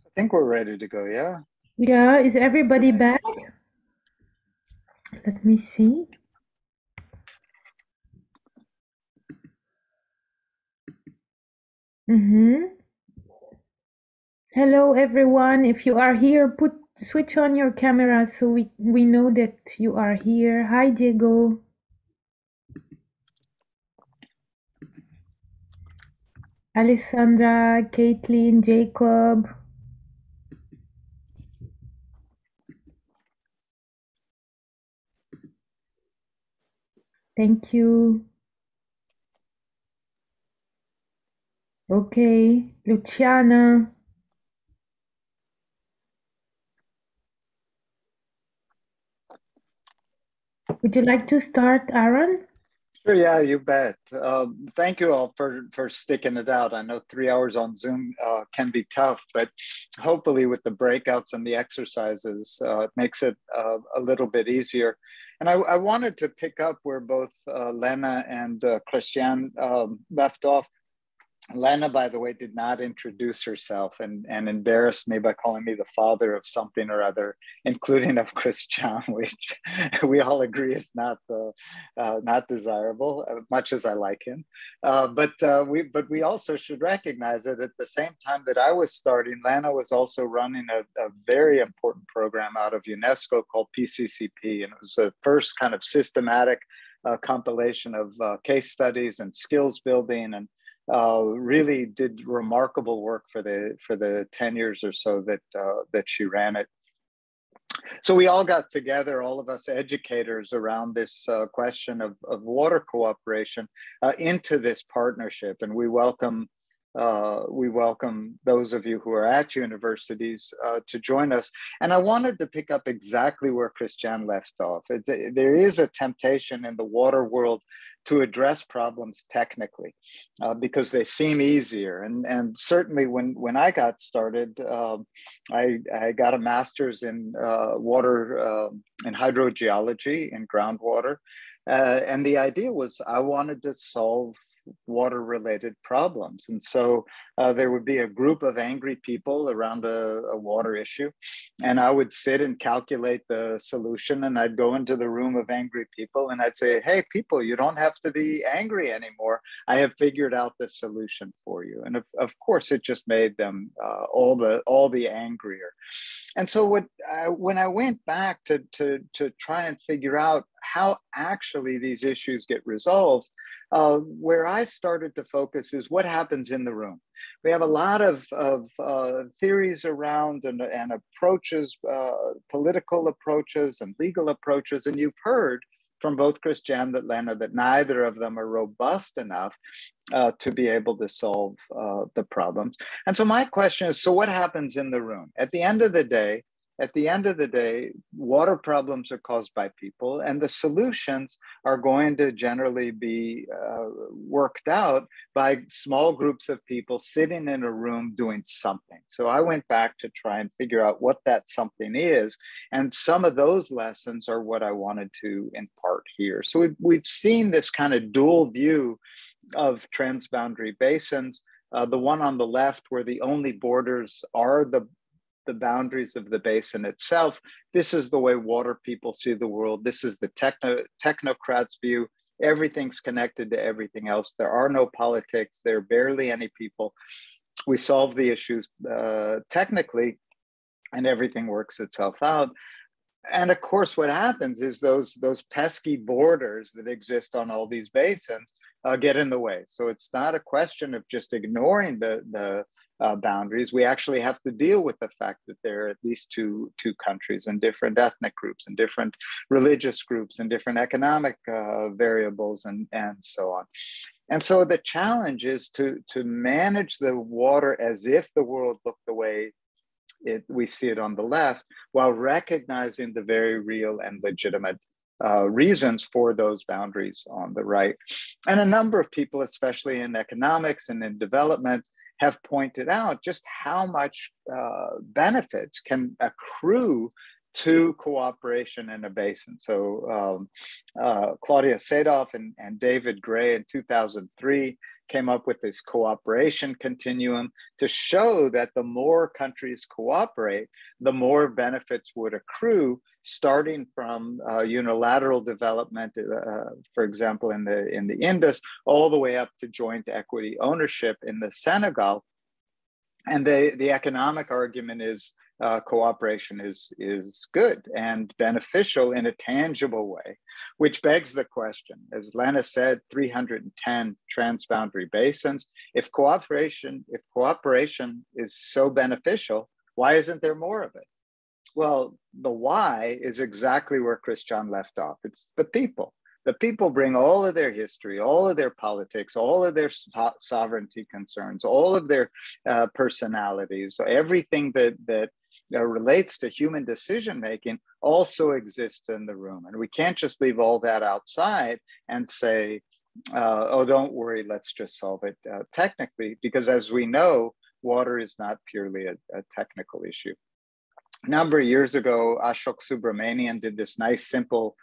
S2: I think we're ready to go, yeah?
S5: Yeah, is everybody back? Let me see. Hello, everyone. If you are here, switch on your camera so we know that you are here. Hi, Diego. Alessandra, Caitlin, Jacob. Thank you. Okay, Luciana. Would you like to start, Aaron?
S2: Sure, yeah, you bet. Thank you all for sticking it out. I know 3 hours on Zoom can be tough, but hopefully with the breakouts and the exercises, it makes it a little bit easier. And I wanted to pick up where both Léna and Christian left off. Léna, by the way, did not introduce herself and embarrassed me by calling me the father of something or other, including of Christian, which we all agree is not desirable, much as I like him. But we also should recognize that at the same time that I was starting, Léna was also running a very important program out of UNESCO called PCCP, and it was the first kind of systematic compilation of case studies and skills building, and really did remarkable work for the 10 years or so that she ran it. So we all got together, all of us educators, around this question of water cooperation into this partnership, and we welcome those of you who are at universities to join us. And I wanted to pick up exactly where Christiane left off. There is a temptation in the water world to address problems technically because they seem easier. And certainly when I got started, I got a master's in water, in hydrogeology, in groundwater. And the idea was I wanted to solve water-related problems. And so there would be a group of angry people around a water issue, and I would sit and calculate the solution, and I'd go into the room of angry people and I'd say, hey, people, you don't have to be angry anymore. I have figured out the solution for you. And of course, it just made them all the angrier. And so when I went back to try and figure out how actually these issues get resolved, where I started to focus is what happens in the room. We have a lot of theories around and approaches, political approaches and legal approaches, and you've heard from both Christiane and Léna that neither of them are robust enough to be able to solve the problems. And so my question is, so what happens in the room? At the end of the day, water problems are caused by people, and the solutions are going to generally be worked out by small groups of people sitting in a room doing something. So I went back to try and figure out what that something is, and some of those lessons are what I wanted to impart here. So we've seen this kind of dual view of transboundary basins. The one on the left, where the only borders are the boundaries of the basin itself. This is the way water people see the world. This is the technocrats' view. Everything's connected to everything else. There are no politics. There are barely any people. We solve the issues technically, and everything works itself out. And of course, what happens is those pesky borders that exist on all these basins get in the way. So it's not a question of just ignoring the boundaries. We actually have to deal with the fact that there are at least two countries and different ethnic groups and different religious groups and different economic variables and so on. And so the challenge is to manage the water as if the world looked the way we see it on the left, while recognizing the very real and legitimate reasons for those boundaries on the right. And a number of people, especially in economics and in development, have pointed out just how much benefits can accrue to cooperation in a basin. So Claudia Sadoff and David Gray in 2003 came up with this cooperation continuum to show that the more countries cooperate, the more benefits would accrue, starting from unilateral development, for example, in the Indus, all the way up to joint equity ownership in the Senegal. And the economic argument is cooperation is good and beneficial in a tangible way, which begs the question, as Léna said, 310 transboundary basins. If cooperation is so beneficial, why isn't there more of it? Well, the why is exactly where Christiane left off. It's the people. The people bring all of their history, all of their politics, all of their sovereignty concerns, all of their personalities, everything that relates to human decision-making also exists in the room. And we can't just leave all that outside and say, oh, don't worry, let's just solve it technically, because as we know, water is not purely a technical issue. A number of years ago, Ashok Subramanian did this nice, simple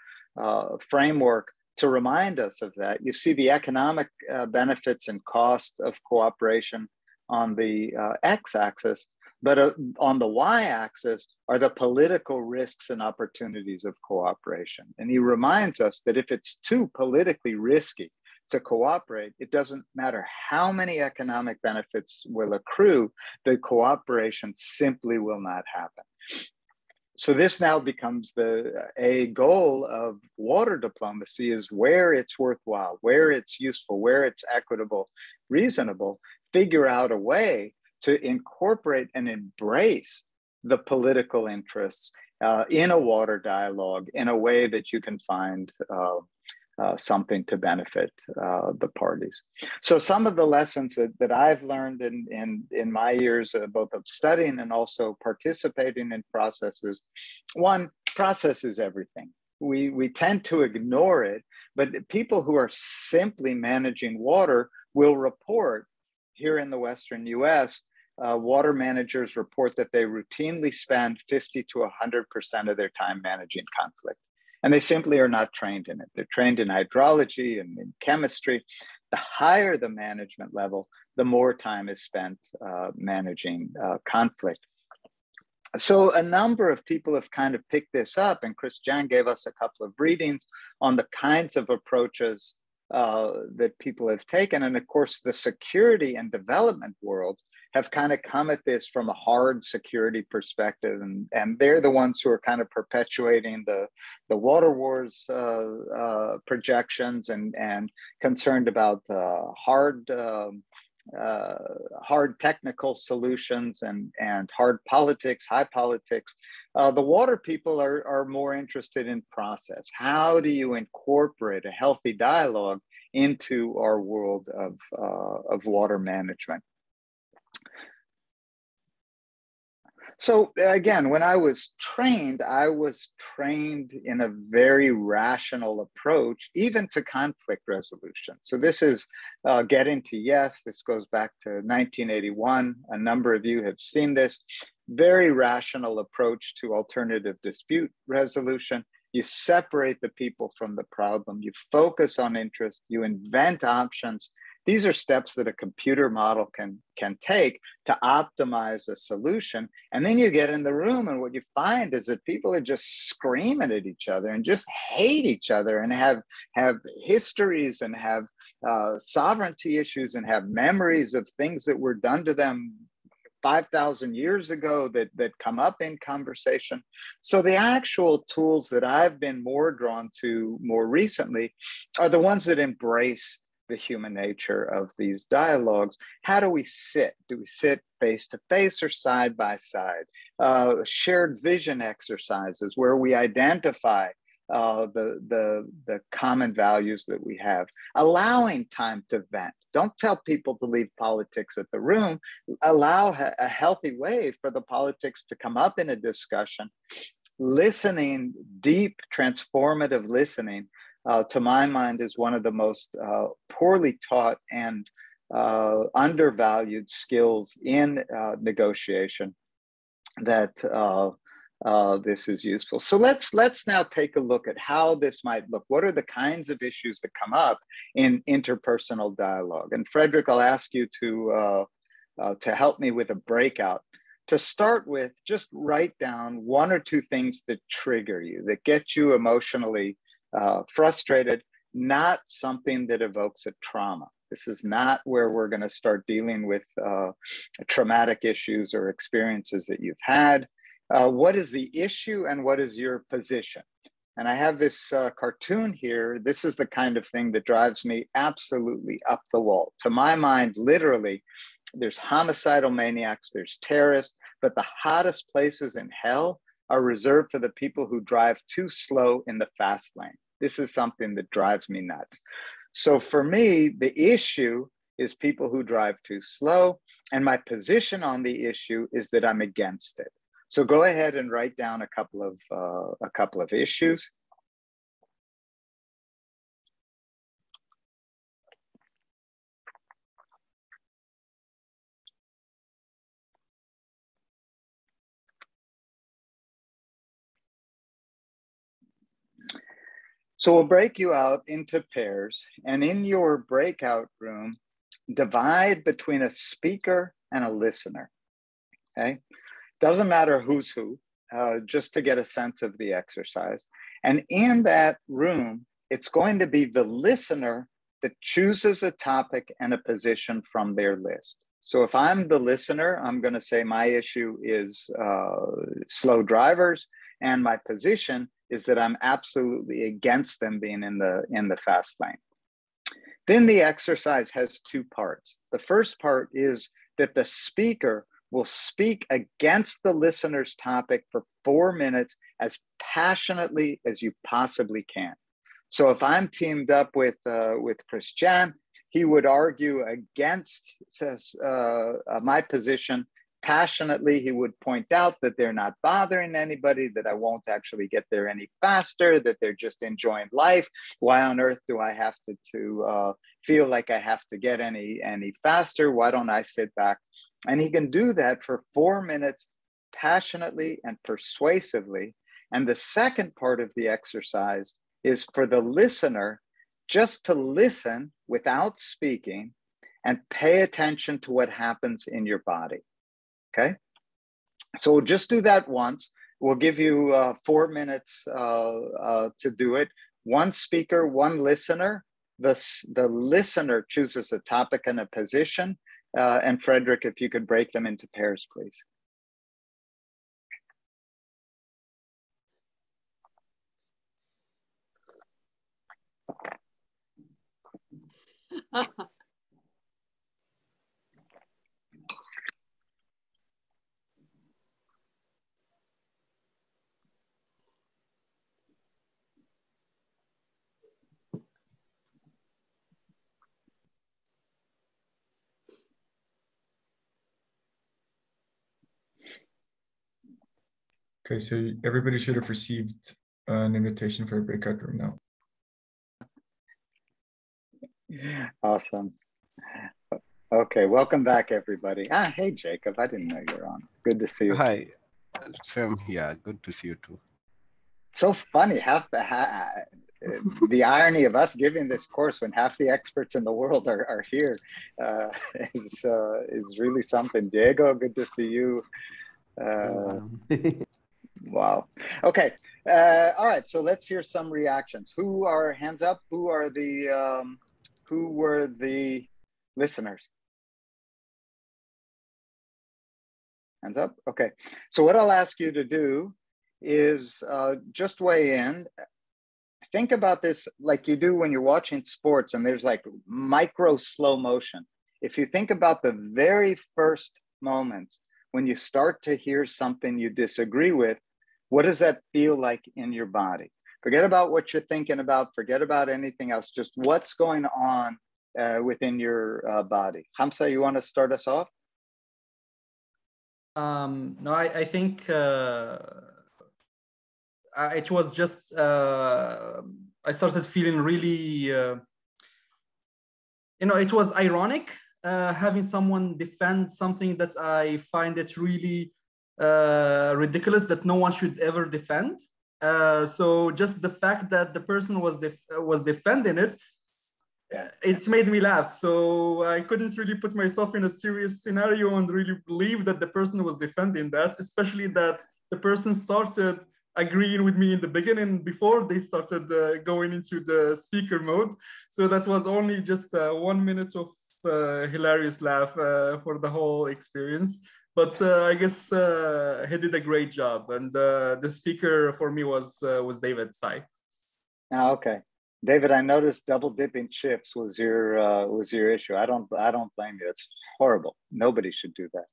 S2: framework to remind us of that. You see the economic benefits and costs of cooperation on the x-axis, but on the y-axis are the political risks and opportunities of cooperation. And he reminds us that if it's too politically risky to cooperate, it doesn't matter how many economic benefits will accrue, the cooperation simply will not happen. So this now becomes a goal of water diplomacy, is where it's worthwhile, where it's useful, where it's equitable, reasonable, figure out a way to incorporate and embrace the political interests in a water dialogue in a way that you can find something to benefit the parties. So some of the lessons that I've learned in my years, both of studying and also participating in processes. One, process is everything. We tend to ignore it, but people who are simply managing water will report here in the Western US, water managers report that they routinely spend 50 to 100% of their time managing conflict. And they simply are not trained in it. They're trained in hydrology and in chemistry. The higher the management level, the more time is spent managing conflict. So a number of people have kind of picked this up, and Christian gave us a couple of readings on the kinds of approaches that people have taken. And of course, the security and development world have kind of come at this from a hard security perspective, and they're the ones who are kind of perpetuating the water wars projections and concerned about hard technical solutions and hard politics, high politics. The water people are more interested in process. How do you incorporate a healthy dialogue into our world of water management? So again, when I was trained in a very rational approach, even to conflict resolution. So this is getting to yes, this goes back to 1981. A number of you have seen this. Very rational approach to alternative dispute resolution. You separate the people from the problem. You focus on interest. You invent options. These are steps that a computer model can take to optimize a solution. And then you get in the room, and what you find is that people are just screaming at each other and just hate each other and have histories and have sovereignty issues and have memories of things that were done to them 5,000 years ago that come up in conversation. So the actual tools that I've been more drawn to more recently are the ones that embrace the human nature of these dialogues. How do we sit? Do we sit face to face or side by side? Shared vision exercises where we identify the common values that we have. Allowing time to vent. Don't tell people to leave politics at the room. Allow a healthy way for the politics to come up in a discussion. Listening, deep, transformative listening, to my mind, is one of the most poorly taught and undervalued skills in negotiation that this is useful. So let's now take a look at how this might look. What are the kinds of issues that come up in interpersonal dialogue? And Frederick, I'll ask you to help me with a breakout. To start with, just write down one or two things that trigger you, that get you emotionally frustrated, not something that evokes a trauma. This is not where we're going to start dealing with traumatic issues or experiences that you've had. What is the issue and what is your position? And I have this cartoon here. This is the kind of thing that drives me absolutely up the wall. To my mind, literally, there's homicidal maniacs, there's terrorists, but the hottest places in hell are reserved for the people who drive too slow in the fast lane. This is something that drives me nuts. So for me, the issue is people who drive too slow, and my position on the issue is that I'm against it. So go ahead and write down a couple of issues. So we'll break you out into pairs, and in your breakout room, divide between a speaker and a listener, okay? Doesn't matter who's who, just to get a sense of the exercise. And in that room, it's going to be the listener that chooses a topic and a position from their list. So if I'm the listener, I'm going to say my issue is slow drivers. and my position is that I'm absolutely against them being in the fast lane. Then the exercise has two parts. The first part is that the speaker will speak against the listener's topic for 4 minutes as passionately as you possibly can. So if I'm teamed up with Christian, he would argue against my position passionately. He would point out that they're not bothering anybody, that I won't actually get there any faster, that they're just enjoying life. Why on earth do I have to feel like I have to get any faster? Why don't I sit back? And he can do that for 4 minutes passionately and persuasively. And the second part of the exercise is for the listener just to listen without speaking and pay attention to what happens in your body. Okay, so we'll just do that once. We'll give you 4 minutes to do it. One speaker, one listener. The listener chooses a topic and a position. And Frederick, if you could break them into pairs, please.
S1: Okay, so everybody should have received an invitation for a breakout room now.
S2: Awesome. Okay, welcome back, everybody. Hey, Jacob, I didn't know you were on. Good to see you.
S11: Hi, Sam. Yeah, good to see you too.
S2: So funny, the irony of us giving this course when half the experts in the world are here is really something. Diego, good to see you. Wow. Okay. All right. So let's hear some reactions. Who are hands up? Who were the listeners? Hands up. Okay. So what I'll ask you to do is just weigh in. Think about this like you do when you're watching sports and there's like micro slow motion. If you think about the very first moments when you start to hear something you disagree with, what does that feel like in your body? Forget about what you're thinking about. Forget about anything else. Just what's going on within your body. Hamza, you want to start us off?
S12: No, I think it was just, I started feeling really, it was ironic having someone defend something that I find it really ridiculous that no one should ever defend. So just the fact that the person was defending it, it made me laugh. So I couldn't really put myself in a serious scenario and really believe that the person was defending that, especially that the person started agreeing with me in the beginning before they started going into the speaker mode. So that was only just 1 minute of hilarious laugh for the whole experience. But I guess he did a great job, and the speaker for me was David Tsai.
S2: Okay, David, I noticed double dipping chips was your issue. I don't blame you. It's horrible. Nobody should do that.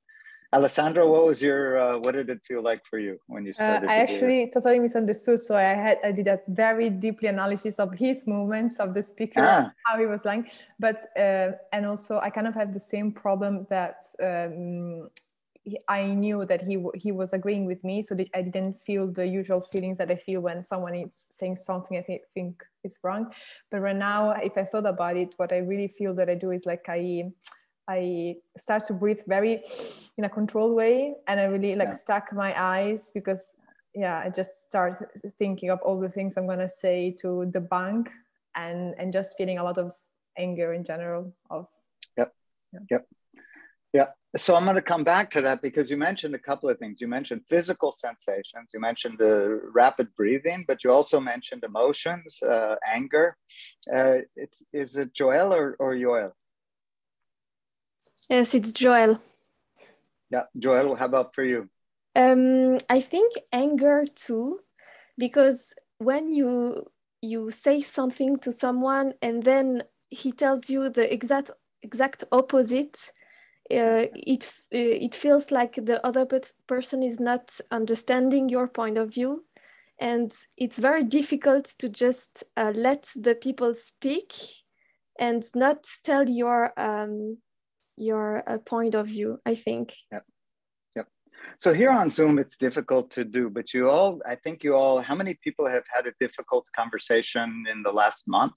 S2: Alessandro, what did it feel like for you when you started?
S8: I actually totally misunderstood. So I did a very deeply analysis of his movements of the speaker, how he was lying. But and also I kind of had the same problem that I knew that he was agreeing with me, so that I didn't feel the usual feelings that I feel when someone is saying something I think is wrong. But right now, if I thought about it, what I really feel that I do is like I start to breathe very in a controlled way, and I really stack my eyes because I just start thinking of all the things I'm gonna say to the bank, and just feeling a lot of anger in general.
S2: Yep. So I'm going to come back to that because you mentioned a couple of things. You mentioned physical sensations, you mentioned rapid breathing, but you also mentioned emotions, anger. Is it Joel or Yoel?
S9: Yes, it's Joel.
S2: Yeah, Joel, how about for you?
S9: I think anger too, because when you say something to someone and then he tells you the exact opposite, it feels like the other person is not understanding your point of view, and it's very difficult to just let the people speak and not tell your point of view, I think.
S2: Yep. Yep. So here on Zoom, it's difficult to do, but I think you all, how many people have had a difficult conversation in the last month?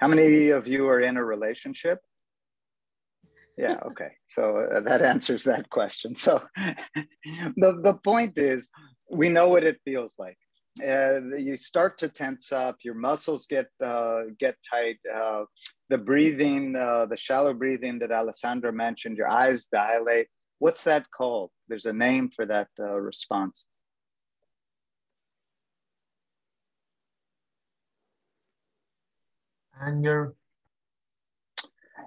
S2: How many of you are in a relationship? Yeah, okay. So that answers that question. So the point is, we know what it feels like. You start to tense up, your muscles get tight, the breathing, the shallow breathing that Alessandra mentioned, your eyes dilate. What's that called? There's a name for that response.
S1: Anger.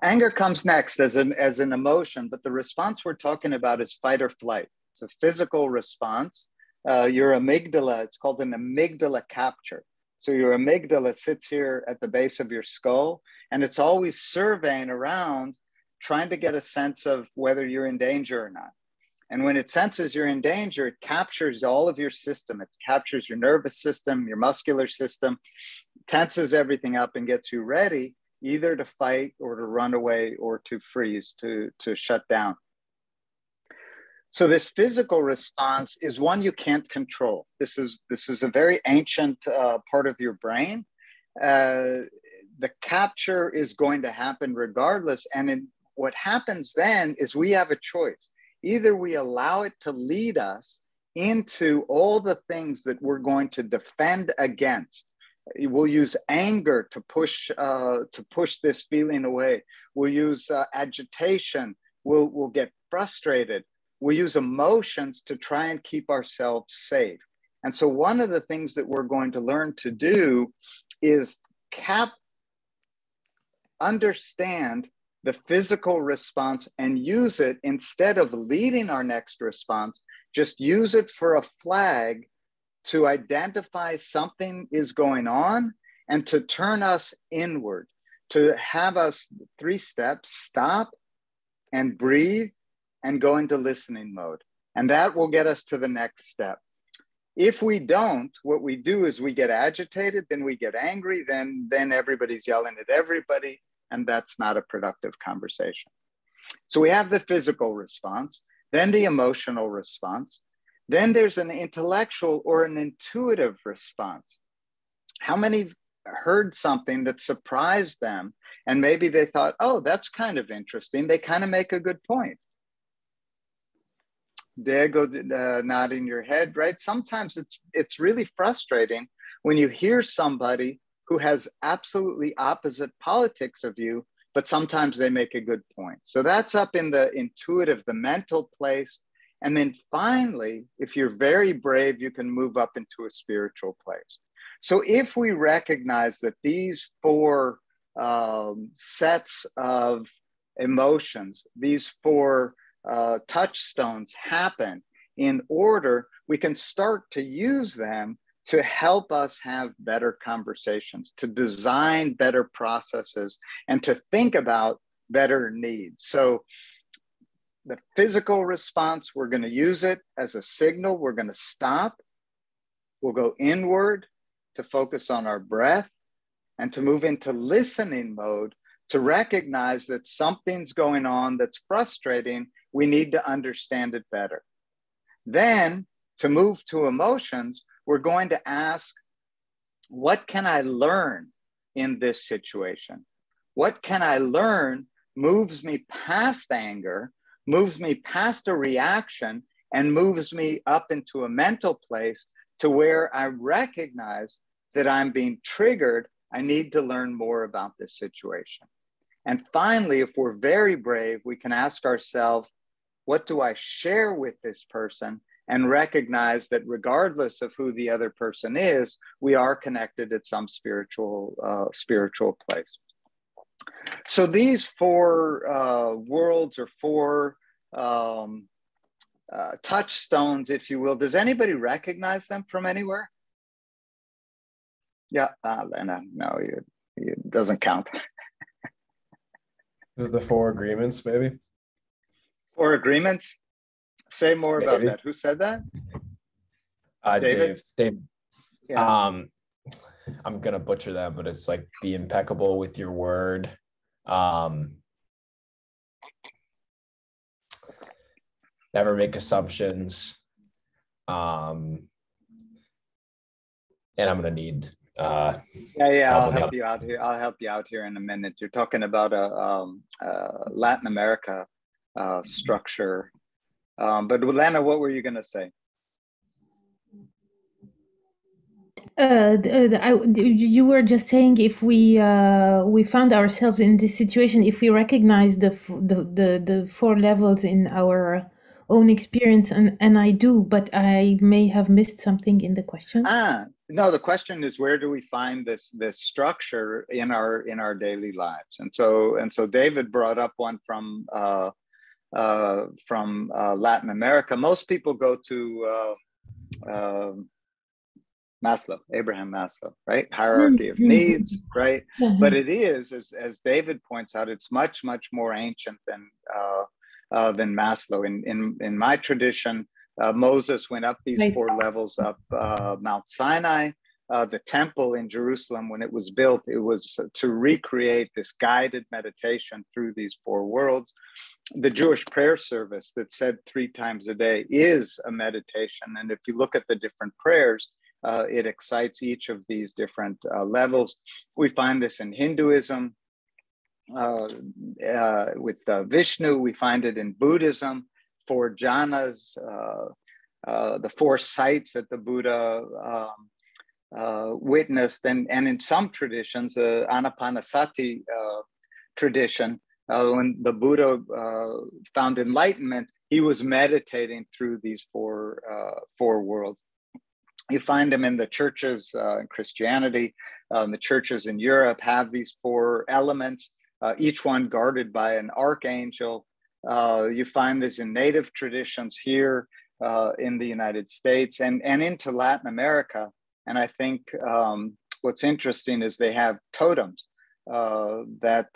S2: Anger comes next as an emotion, but the response we're talking about is fight or flight. It's a physical response. Your amygdala, it's called an amygdala capture. So your amygdala sits here at the base of your skull, and it's always surveying around, trying to get a sense of whether you're in danger or not. And when it senses you're in danger, it captures all of your system. It captures your nervous system, your muscular system, tenses everything up and gets you ready either to fight or to run away or to freeze, to shut down. So this physical response is one you can't control. This is a very ancient part of your brain. The capture is going to happen regardless. And what happens then is we have a choice. Either we allow it to lead us into all the things that we're going to defend against. We'll use anger to push this feeling away. We'll use agitation. We'll get frustrated. We'll use emotions to try and keep ourselves safe. And so one of the things that we're going to learn to do is understand the physical response and use it instead of leading our next response. Just use it for a flag to identify something is going on and to turn us inward, to have us 3 steps, stop and breathe and go into listening mode. And that will get us to the next step. If we don't, what we do is we get agitated, then we get angry, then everybody's yelling at everybody, and that's not a productive conversation. So we have the physical response, then the emotional response, then there's an intellectual or an intuitive response. How many heard something that surprised them and maybe they thought, oh, that's kind of interesting. They kind of make a good point. Diego nodding your head, right? Sometimes it's really frustrating when you hear somebody who has absolutely opposite politics of you, but sometimes they make a good point. So that's up in the intuitive, the mental place. And then finally, if you're very brave, you can move up into a spiritual place. So if we recognize that these 4 sets of emotions, these 4 touchstones happen in order, we can start to use them to help us have better conversations, to design better processes, and to think about better needs. So the physical response, we're going to use it as a signal. We're going to stop. We'll go inward to focus on our breath and to move into listening mode to recognize that something's going on that's frustrating. We need to understand it better. Then to move to emotions, we're going to ask, what can I learn in this situation? What can I learn moves me past anger, moves me past a reaction, and moves me up into a mental place to where I recognize that I'm being triggered. I need to learn more about this situation. And finally, if we're very brave, we can ask ourselves, what do I share with this person? And recognize that regardless of who the other person is, we are connected at some spiritual place. So these 4 worlds or 4 touchstones, if you will. Does anybody recognize them from anywhere? Yeah, Léna, no, it doesn't count.
S4: Is it the 4 agreements, maybe?
S2: 4 agreements? Say more
S4: Maybe.
S2: about that. Who said that? David?
S4: Dave.
S2: Yeah.
S4: I'm gonna butcher that, but it's like be impeccable with your word. Never make assumptions. And I'm gonna need
S2: I'll help you out here. I'll help you out here in a minute. You're talking about a Latin America structure. But Léna, what were you gonna say?
S5: You were just saying if we found ourselves in this situation, if we recognize the 4 levels in our own experience, and I do, but I may have missed something in the question.
S2: No, the question is, where do we find this structure in our daily lives? And so David brought up one from Latin America. Most people go to Maslow, Abraham Maslow, right? Hierarchy of needs, right? But it is, as David points out, it's much, much more ancient than Maslow. In my tradition, Moses went up these 4 levels up Mount Sinai. The temple in Jerusalem, when it was built, it was to recreate this guided meditation through these 4 worlds. The Jewish prayer service that said 3 times a day is a meditation. And if you look at the different prayers, it excites each of these different levels. We find this in Hinduism with Vishnu. We find it in Buddhism, 4 jhanas, the 4 sights that the Buddha witnessed, and in some traditions, Anapanasati tradition, when the Buddha found enlightenment, he was meditating through these 4 worlds. You find them in the churches in Christianity. The churches in Europe have these 4 elements, each one guarded by an archangel. You find this in native traditions here in the United States and into Latin America. And I think what's interesting is they have totems that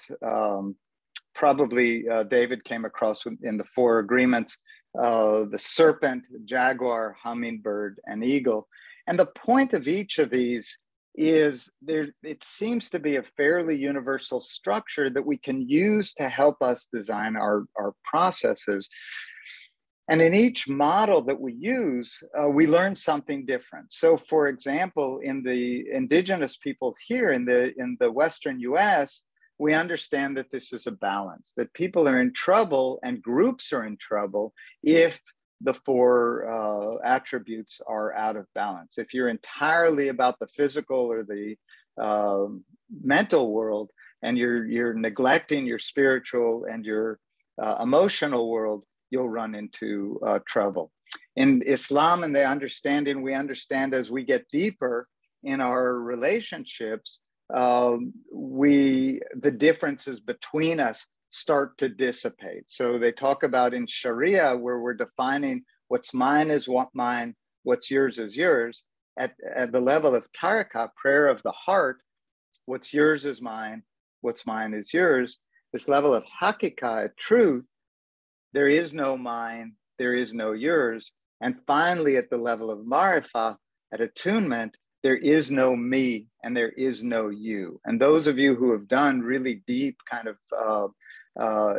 S2: probably David came across in the 4 agreements, the serpent, jaguar, hummingbird, and eagle. And the point of each of these is it seems to be a fairly universal structure that we can use to help us design our processes. And in each model that we use, we learn something different. So for example, in the indigenous people here in the Western US, we understand that this is a balance, that people are in trouble and groups are in trouble if the 4 attributes are out of balance. If you're entirely about the physical or the mental world, and you're neglecting your spiritual and your emotional world, you'll run into trouble. In Islam and the understanding, we understand as we get deeper in our relationships, the differences between us start to dissipate. So they talk about in Sharia, where we're defining what's mine is what mine, what's yours is yours. At the level of tariqah, prayer of the heart, what's yours is mine, what's mine is yours. This level of haqiqah, truth, there is no mine, there is no yours. And finally, at the level of marifah, at attunement, there is no me and there is no you. And those of you who have done really deep kind of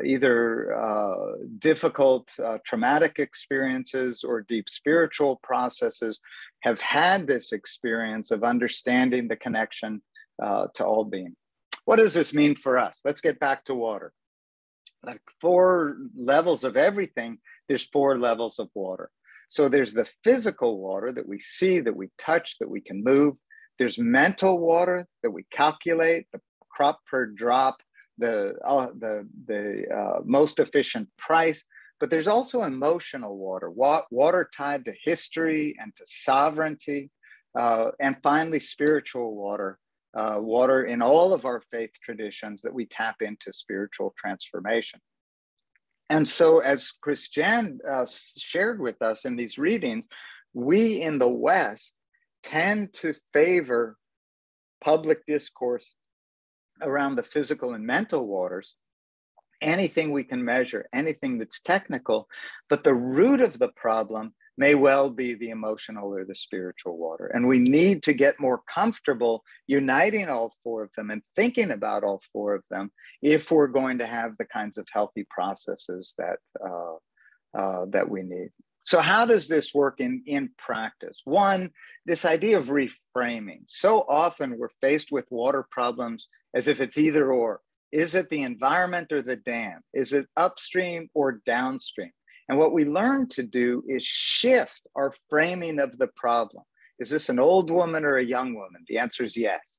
S2: either difficult traumatic experiences or deep spiritual processes have had this experience of understanding the connection to all being. What does this mean for us? Let's get back to water. Like 4 levels of everything, there's 4 levels of water. So there's the physical water that we see, that we touch, that we can move. There's mental water that we calculate, the crop per drop, the most efficient price. But there's also emotional water, water tied to history and to sovereignty. And finally, spiritual water, water in all of our faith traditions that we tap into spiritual transformation. And so as Christiane shared with us in these readings, we in the West tend to favor public discourse around the physical and mental waters, anything we can measure, anything that's technical, but the root of the problem may well be the emotional or the spiritual water. And we need to get more comfortable uniting all four of them and thinking about all four of them if we're going to have the kinds of healthy processes that, that we need. So how does this work in practice? One, this idea of reframing. So often we're faced with water problems as if it's either or. Is it the environment or the dam? Is it upstream or downstream? And what we learn to do is shift our framing of the problem. Is this an old woman or a young woman? The answer is yes.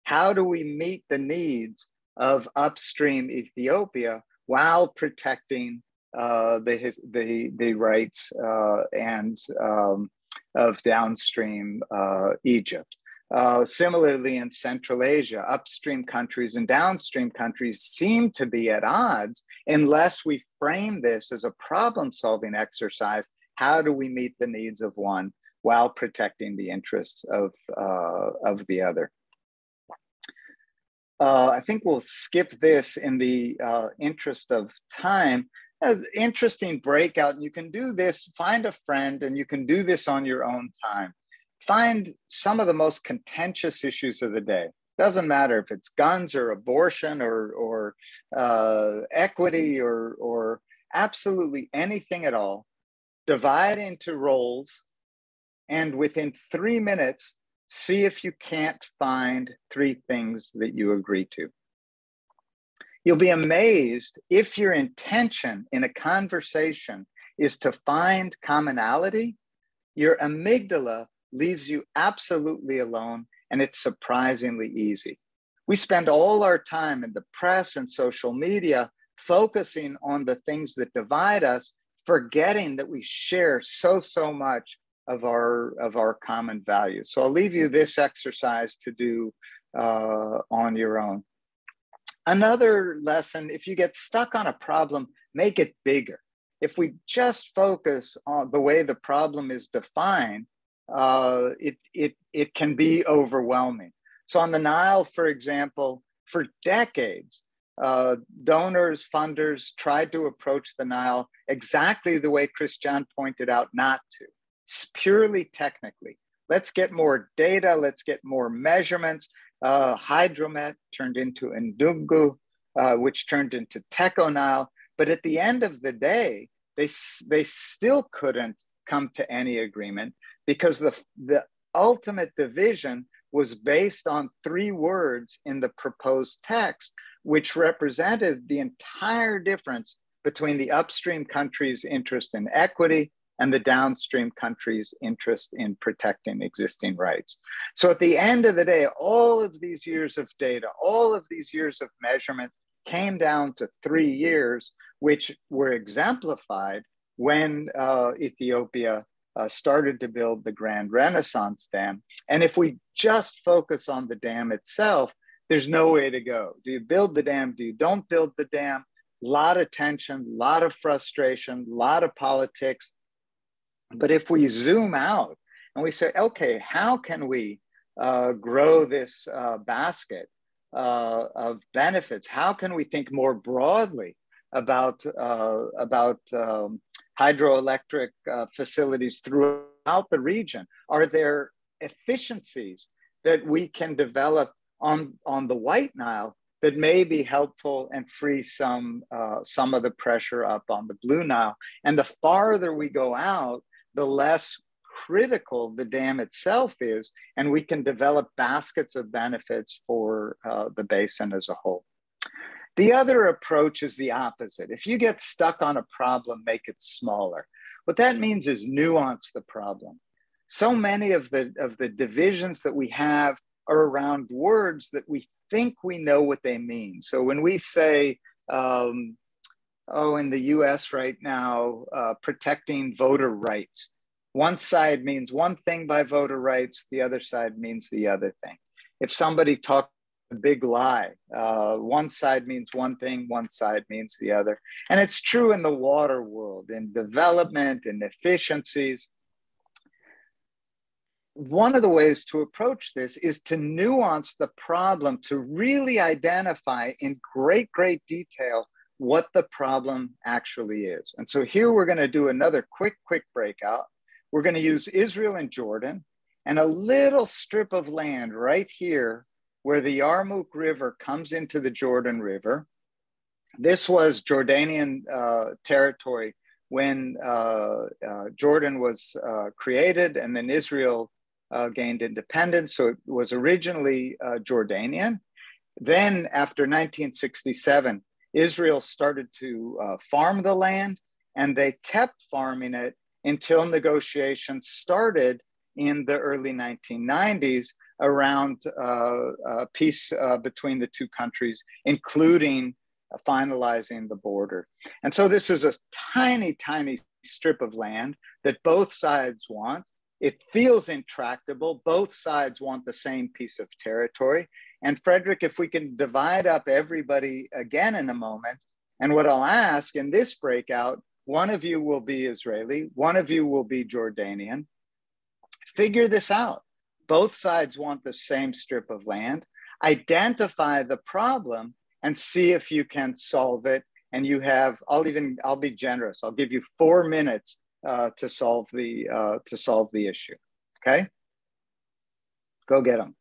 S2: How do we meet the needs of upstream Ethiopia while protecting the rights of downstream Egypt? Similarly, in Central Asia, upstream countries and downstream countries seem to be at odds unless we frame this as a problem-solving exercise. How do we meet the needs of one while protecting the interests of the other? I think we'll skip this in the interest of time. Interesting breakout. You can do this, find a friend, and you can do this on your own time. Find some of the most contentious issues of the day. Doesn't matter if it's guns or abortion or equity or absolutely anything at all. Divide into roles, and within 3 minutes, see if you can't find 3 things that you agree to. You'll be amazed if your intention in a conversation is to find commonality, your amygdala leaves you absolutely alone, and it's surprisingly easy. We spend all our time in the press and social media focusing on the things that divide us, forgetting that we share so much of our common values. So I'll leave you this exercise to do on your own. Another lesson, if you get stuck on a problem, make it bigger. If we just focus on the way the problem is defined, it can be overwhelming. So on the Nile, for example, for decades, donors, funders tried to approach the Nile exactly the way Christiane pointed out not to. It's purely technically. Let's get more data, let's get more measurements. Hydromet turned into Ndungu, which turned into Techo Nile. But at the end of the day, they still couldn't come to any agreement because the ultimate division was based on 3 words in the proposed text, which represented the entire difference between the upstream country's interest in equity and the downstream country's interest in protecting existing rights. So at the end of the day, all of these years of data, all of these years of measurements came down to 3 years, which were exemplified when Ethiopia started to build the Grand Renaissance Dam. And if we just focus on the dam itself, there's no way to go. Do you build the dam? Do you don't build the dam? A lot of tension, a lot of frustration, a lot of politics. But if we zoom out and we say, okay, how can we grow this basket of benefits? How can we think more broadly about hydroelectric facilities throughout the region? Are there efficiencies that we can develop on the White Nile that may be helpful and free some of the pressure up on the Blue Nile? And the farther we go out, the less critical the dam itself is, and we can develop baskets of benefits for the basin as a whole. The other approach is the opposite. If you get stuck on a problem, make it smaller. What that means is nuance the problem. So many of the divisions that we have are around words that we think we know what they mean. So when we say, in the US right now, protecting voter rights, one side means one thing by voter rights, the other side means the other thing. If somebody talks big lie. One side means one thing, one side means the other. And it's true in the water world, in development, in efficiencies. One of the ways to approach this is to nuance the problem, to really identify in great, great detail what the problem actually is. And so here we're going to do another quick breakout. We're going to use Israel and Jordan and a little strip of land right here where the Yarmouk River comes into the Jordan River. This was Jordanian territory when Jordan was created, and then Israel gained independence. So it was originally Jordanian. Then after 1967, Israel started to farm the land, and they kept farming it until negotiations started in the early 1990s around peace between the two countries, including finalizing the border. And so this is a tiny, tiny strip of land that both sides want. It feels intractable. Both sides want the same piece of territory. And Frederick, if we can divide up everybody again in a moment, and what I'll ask in this breakout, one of you will be Israeli, one of you will be Jordanian. Figure this out. Both sides want the same strip of land. Identify the problem and see if you can solve it. And you have, I'll be generous. I'll give you 4 minutes to solve the issue. Okay? Go get them.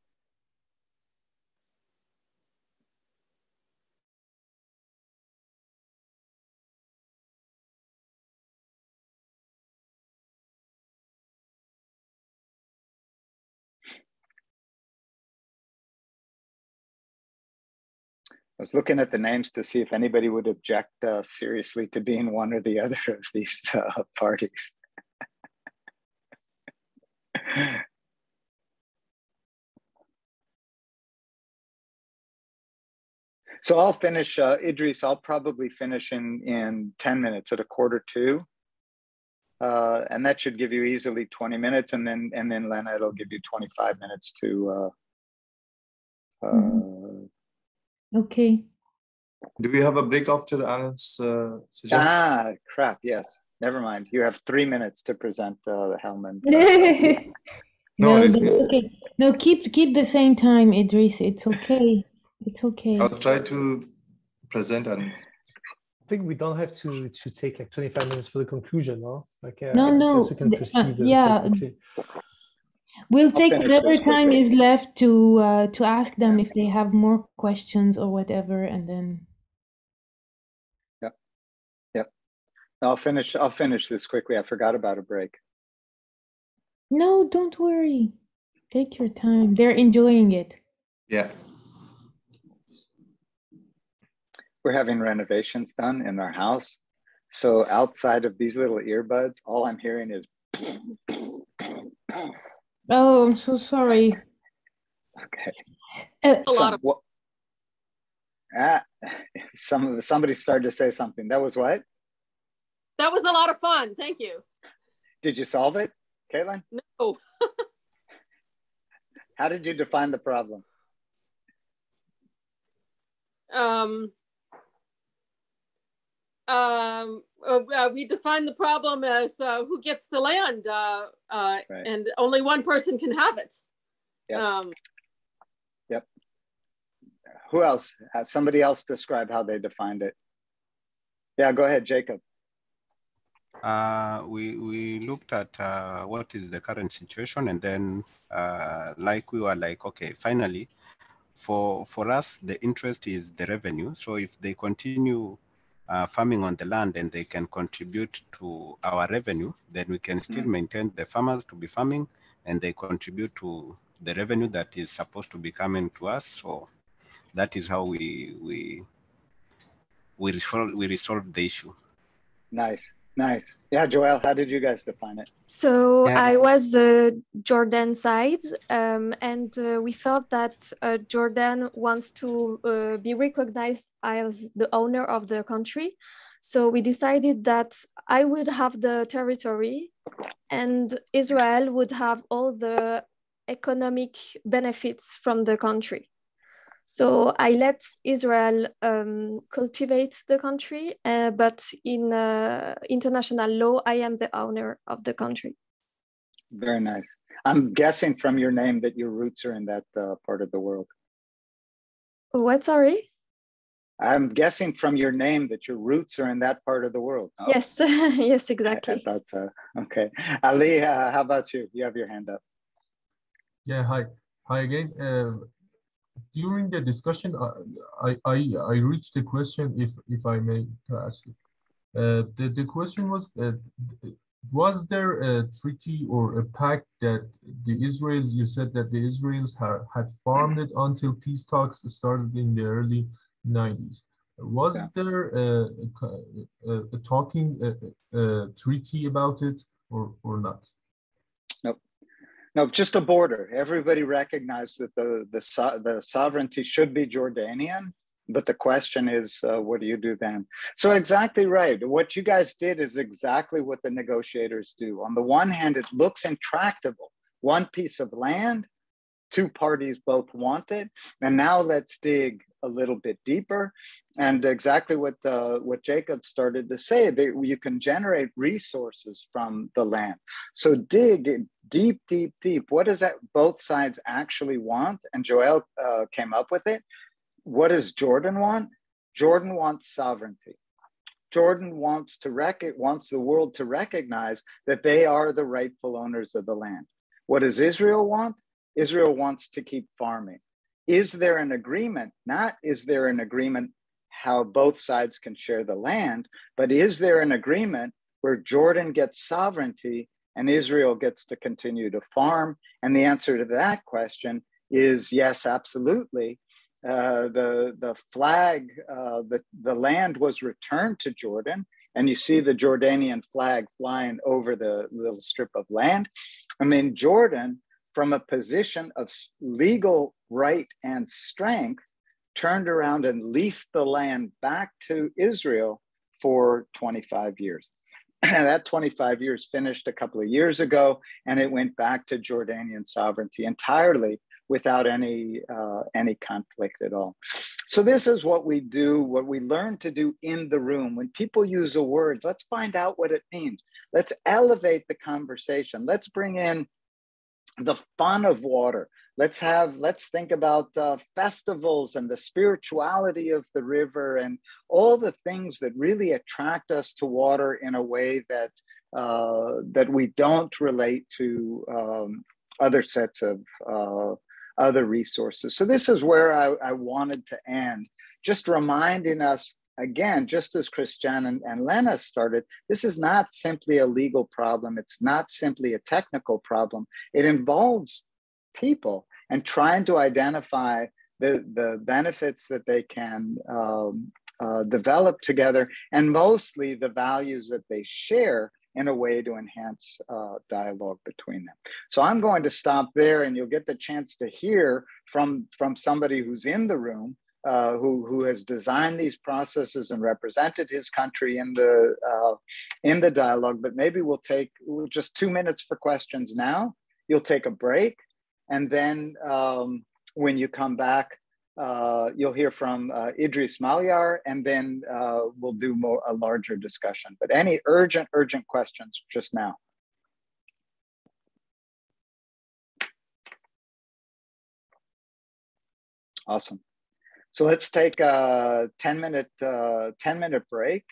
S2: I was looking at the names to see if anybody would object seriously to being one or the other of these parties. So I'll finish, Idrees, I'll probably finish in 10 minutes at 1:45. And that should give you easily 20 minutes. And then Léna, it'll give you 25 minutes to
S5: Okay.
S1: Do we have a break after Alan's suggestion?
S2: Ah, crap, yes. Never mind. You have 3 minutes to present Helmand.
S5: No, that's okay. No, keep the same time, Idrees. It's okay. It's okay.
S1: I'll try to present and
S3: I think we don't have to take like 25 minutes for the conclusion, no? Like
S5: No.
S3: we can proceed.
S5: Yeah. We'll take whatever time is left to ask them if they have more questions or whatever, and then.
S2: Yep. I'll finish this quickly. I forgot about a break.
S5: No, don't worry. Take your time. They're enjoying it.
S1: Yeah.
S2: We're having renovations done in our house. So outside of these little earbuds, all I'm hearing is.
S5: Oh, I'm so sorry.
S2: Okay. Somebody started to say something. That was what?
S13: That was a lot of fun. Thank you.
S2: Did you solve it, Caitlin?
S13: No.
S2: How did you define the problem?
S13: We define the problem as who gets the land,
S2: Right.
S13: and only one person can have it.
S2: Yep. Yep. Who else? Somebody else describe how they defined it. Yeah, go ahead, Jacob.
S11: We looked at what is the current situation, and then we were like, okay, finally, for us, the interest is the revenue. So if they continue farming on the land and they can contribute to our revenue, then we can still maintain the farmers to be farming, and they contribute to the revenue that is supposed to be coming to us. So that is how we resolve the issue.
S2: Nice. Yeah, Joelle, how did you guys define it?
S9: So I was Jordan side, and we thought that Jordan wants to be recognized as the owner of the country. So we decided that I would have the territory and Israel would have all the economic benefits from the country. So I let Israel cultivate the country, but in international law, I am the owner of the country.
S2: Very nice. I'm guessing from your name that your roots are in that part of the world.
S9: What, sorry?
S2: I'm guessing from your name that your roots are in that part of the world. No?
S9: Yes, yes, exactly.
S2: I thought so. Okay. Ali, how about you? You have your hand up.
S14: Yeah, hi. Hi again. During the discussion, I reached a question, if I may ask it. The question was there a treaty or a pact that the Israelis, you said that the Israelis had farmed it until peace talks started in the early 90s. Was there a talking treaty about it or not?
S2: Nope. No, just a border. Everybody recognized that the sovereignty should be Jordanian, but the question is, what do you do then? So exactly right. What you guys did is exactly what the negotiators do. On the one hand, it looks intractable. One piece of land, two parties both want it. And now let's dig a little bit deeper. And exactly what Jacob started to say, that you can generate resources from the land. So dig deep, deep, deep. What does that both sides actually want? And Joel came up with it. What does Jordan want? Jordan wants sovereignty. Jordan wants the world to recognize that they are the rightful owners of the land. What does Israel want? Israel wants to keep farming. Is there an agreement? Not is there an agreement how both sides can share the land, but is there an agreement where Jordan gets sovereignty and Israel gets to continue to farm? And the answer to that question is yes, absolutely. The flag, the land was returned to Jordan, and you see the Jordanian flag flying over the little strip of land. And then Jordan, from a position of legal right and strength, turned around and leased the land back to Israel for 25 years. And that 25 years finished a couple of years ago, and it went back to Jordanian sovereignty entirely without any conflict at all. So this is what we do, what we learn to do in the room. When people use a word, let's find out what it means. Let's elevate the conversation. Let's bring in the fun of water. Let's think about festivals and the spirituality of the river and all the things that really attract us to water in a way that that we don't relate to other sets of other resources. So this is where I wanted to end, just reminding us again, just as Christian and Léna started, this is not simply a legal problem. It's not simply a technical problem. It involves people and trying to identify the benefits that they can develop together, and mostly the values that they share in a way to enhance dialogue between them. So I'm going to stop there, and you'll get the chance to hear from somebody who's in the room, who has designed these processes and represented his country in the dialogue. But maybe we'll take just 2 minutes for questions now. You'll take a break, and then when you come back, you'll hear from Idrees Malyar, and then we'll do a larger discussion. But any urgent questions just now? Awesome. So let's take a 10-minute break.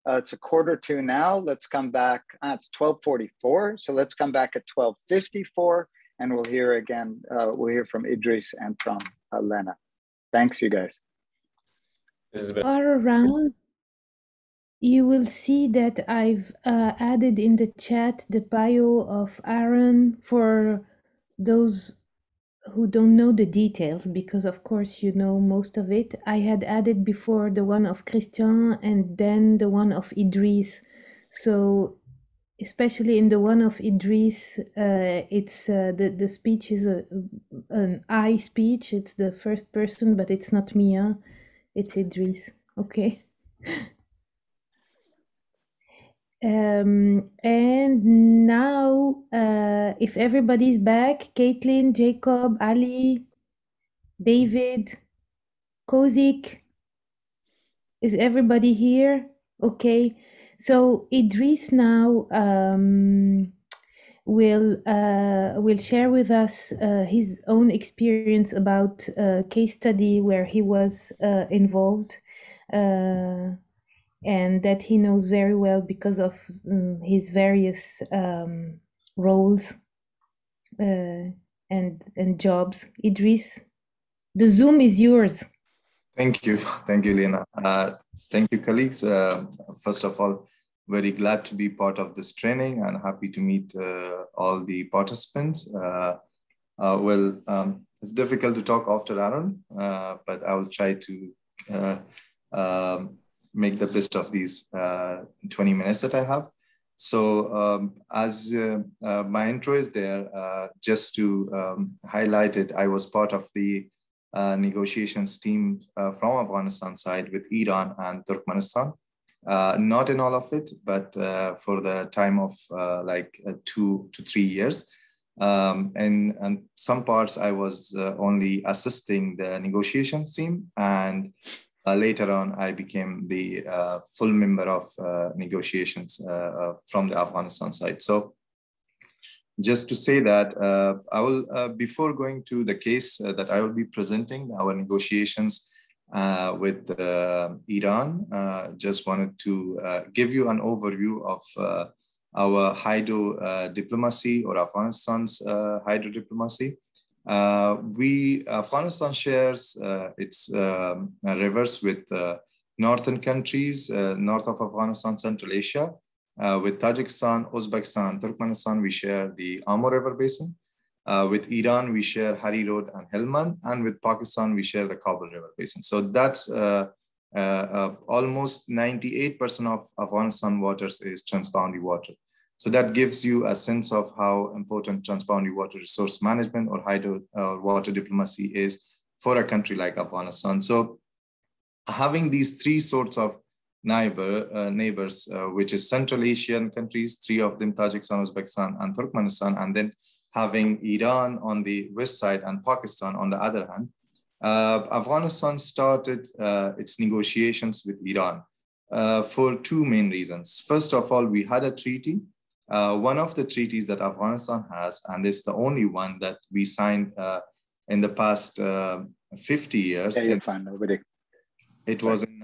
S2: It's 1:45 now. Let's come back. It's 12:44. So let's come back at 12:54, and we'll hear again. We'll hear from Idrees and from Léna. Thanks, you guys.
S5: All around, you will see that I've added in the chat the bio of Aaron for those who don't know the details, because of course you know most of it. I had added before the one of Christian and then the one of Idrees. So especially in the one of Idrees, it's the speech is an I speech. It's the first person, but it's not Mia, it's Idrees. Okay. And now, if everybody's back, Caitlin, Jacob, Ali, David, Kozik. Is everybody here? Okay. So Idrees now will share with us his own experience about a case study where he was involved and that he knows very well because of his various roles and jobs. Idrees, the Zoom is yours.
S15: Thank you, Léna. Thank you, colleagues. First of all, very glad to be part of this training and happy to meet all the participants. It's difficult to talk after Aaron, but I will try to make the best of these 20 minutes that I have. So as my intro is there, just to highlight it, I was part of the negotiations team from Afghanistan side with Iran and Turkmenistan. Not in all of it, but for the time of 2 to 3 years. And some parts I was only assisting the negotiations team, and later on I became the full member of negotiations from the Afghanistan side. So just to say that I will, before going to the case that I will be presenting, our negotiations with Iran, just wanted to give you an overview of our hydro diplomacy, or Afghanistan's hydro diplomacy. Afghanistan shares its rivers with northern countries, north of Afghanistan, Central Asia. With Tajikistan, Uzbekistan, and Turkmenistan, we share the Amur River Basin. With Iran, we share Hari Road and Helmand, and with Pakistan, we share the Kabul River Basin. So that's almost 98% of Afghanistan waters is transboundary water. So that gives you a sense of how important transboundary water resource management or hydro water diplomacy is for a country like Afghanistan. So having these three sorts of neighbors, which is Central Asian countries, three of them, Tajikistan, Uzbekistan, and Turkmenistan, and then having Iran on the west side and Pakistan on the other hand, Afghanistan started its negotiations with Iran for two main reasons. First of all, we had a treaty. One of the treaties that Afghanistan has, and it's the only one that we signed in the past 50 years. Yeah, you're fine, nobody. It was in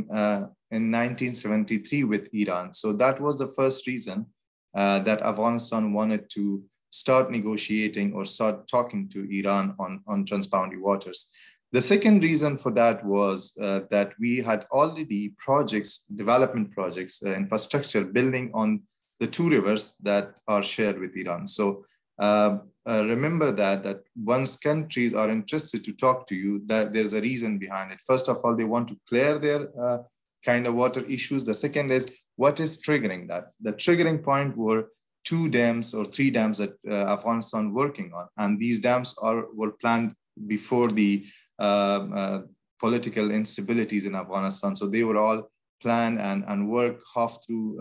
S15: 1973 with Iran. So that was the first reason that Afghanistan wanted to start negotiating or start talking to Iran on transboundary waters. The second reason for that was that we had already development projects, infrastructure building on the two rivers that are shared with Iran. So remember that once countries are interested to talk to you, that there's a reason behind it. First of all, they want to clear their kind of water issues. The second is, what is triggering that? The triggering point were 2 dams or 3 dams that Afghanistan working on. And these dams were planned before the political instabilities in Afghanistan. So they were all planned and worked half through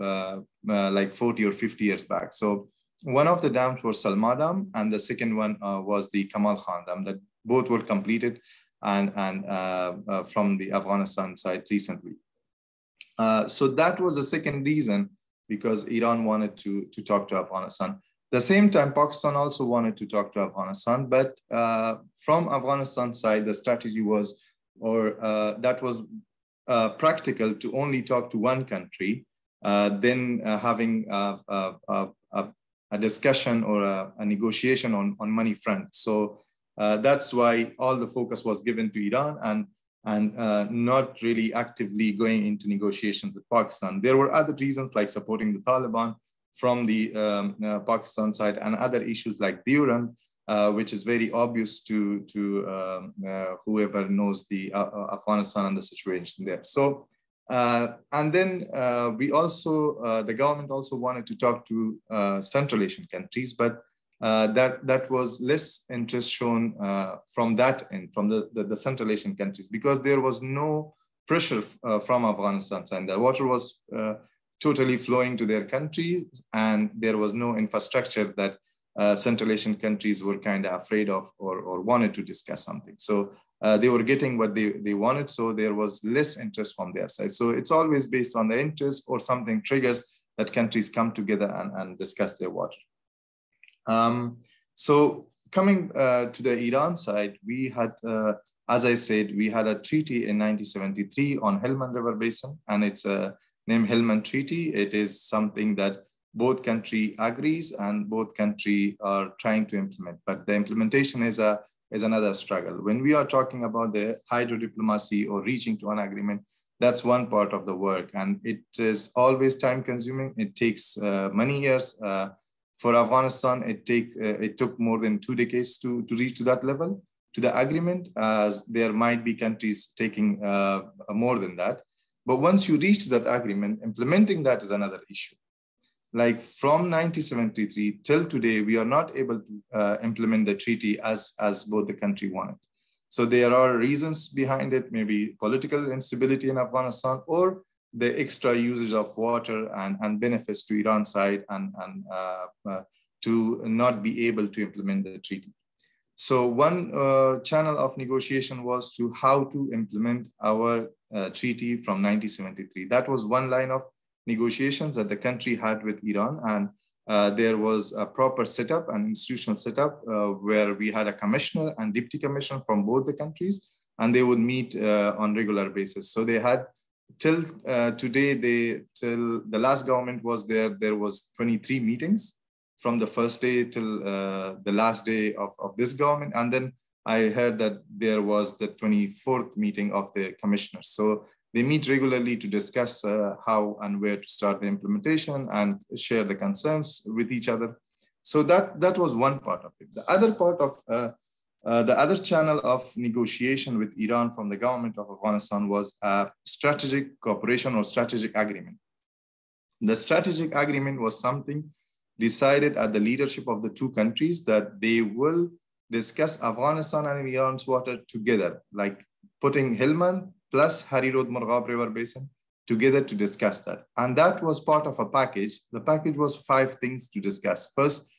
S15: like 40 or 50 years back. So one of the dams was Salma Dam, and the second one was the Kamal Khan Dam, that both were completed and from the Afghanistan side recently. So that was the second reason, because Iran wanted to talk to Afghanistan. The same time, Pakistan also wanted to talk to Afghanistan, but from Afghanistan side, the strategy was, that was practical to only talk to one country, then having a discussion or a negotiation on money front. So that's why all the focus was given to Iran and not really actively going into negotiations with Pakistan. There were other reasons like supporting the Taliban from the Pakistan side, and other issues like Duran, which is very obvious to whoever knows the Afghanistan and the situation there. So, and then we also, the government also wanted to talk to Central Asian countries, but that was less interest shown from that end, from the Central Asian countries, because there was no pressure from Afghanistan side. The water was totally flowing to their country, and there was no infrastructure that Central Asian countries were kind of afraid of or wanted to discuss something. So they were getting what they wanted, so there was less interest from their side. So it's always based on the interest or something triggers that countries come together and discuss their water. So coming to the Iran side, we had, as I said, we had a treaty in 1973 on Helmand River Basin, and it's named Helmand Treaty. It is something that both country agrees and both country are trying to implement, but the implementation is another struggle. When we are talking about the hydro diplomacy or reaching to an agreement, that's one part of the work, and it is always time consuming. It takes many years. For Afghanistan, it took more than 2 decades to reach to that level, to the agreement, as there might be countries taking more than that. But once you reach that agreement, implementing that is another issue. Like from 1973 till today, we are not able to implement the treaty as both the country wanted. So there are reasons behind it, maybe political instability in Afghanistan, or the extra usage of water and benefits to Iran side and to not be able to implement the treaty. So one channel of negotiation was to how to implement our treaty from 1973. That was one line of negotiations that the country had with Iran, and there was a proper setup, an institutional setup where we had a commissioner and deputy commissioner from both the countries, and they would meet on regular basis. So they had till today, till the last government was there was 23 meetings from the first day till the last day of this government. And then I heard that there was the 24th meeting of the commissioners. So they meet regularly to discuss how and where to start the implementation and share the concerns with each other. So that was one part of it. The other part of the other channel of negotiation with Iran from the government of Afghanistan was a strategic cooperation or strategic agreement. The strategic agreement was something decided at the leadership of the two countries that they will discuss Afghanistan and Iran's water together, like putting Helmand plus Harirod Murghab River Basin together to discuss that. And that was part of a package. The package was 5 things to discuss. First,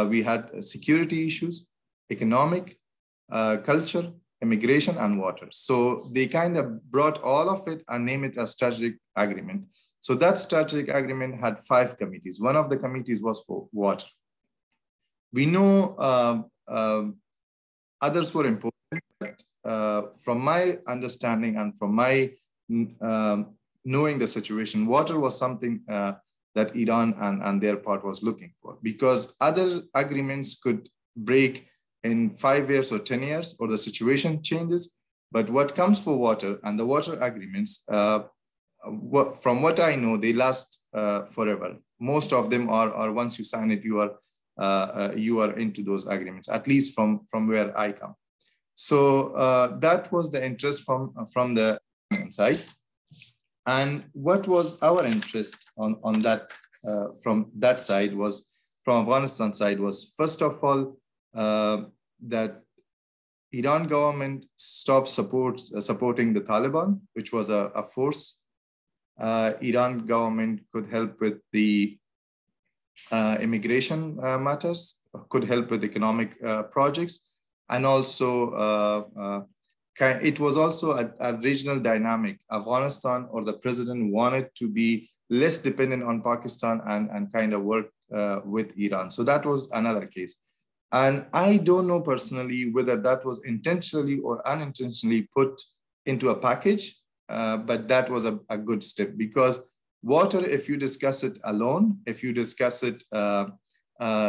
S15: we had security issues, economic, culture, immigration, and water. So they kind of brought all of it and named it a strategic agreement. So that strategic agreement had 5 committees. One of the committees was for water. We know others were important, but from my understanding and from my knowing the situation, water was something that Iran and their part was looking for, because other agreements could break in 5 years or 10 years, or the situation changes. But what comes for water and the water agreements, from what I know, they last forever. Most of them are once you sign it, you are into those agreements, at least from where I come. So that was the interest from the side. And what was our interest on that from that side was, from Afghanistan side, was first of all that Iran government stopped supporting the Taliban, which was a force. Iran government could help with the immigration matters, could help with economic projects, and also it was also a regional dynamic. Afghanistan or the president wanted to be less dependent on Pakistan and kind of work with Iran. So that was another case. And I don't know personally whether that was intentionally or unintentionally put into a package, but that was a good step, because water, if you discuss it alone, if you discuss it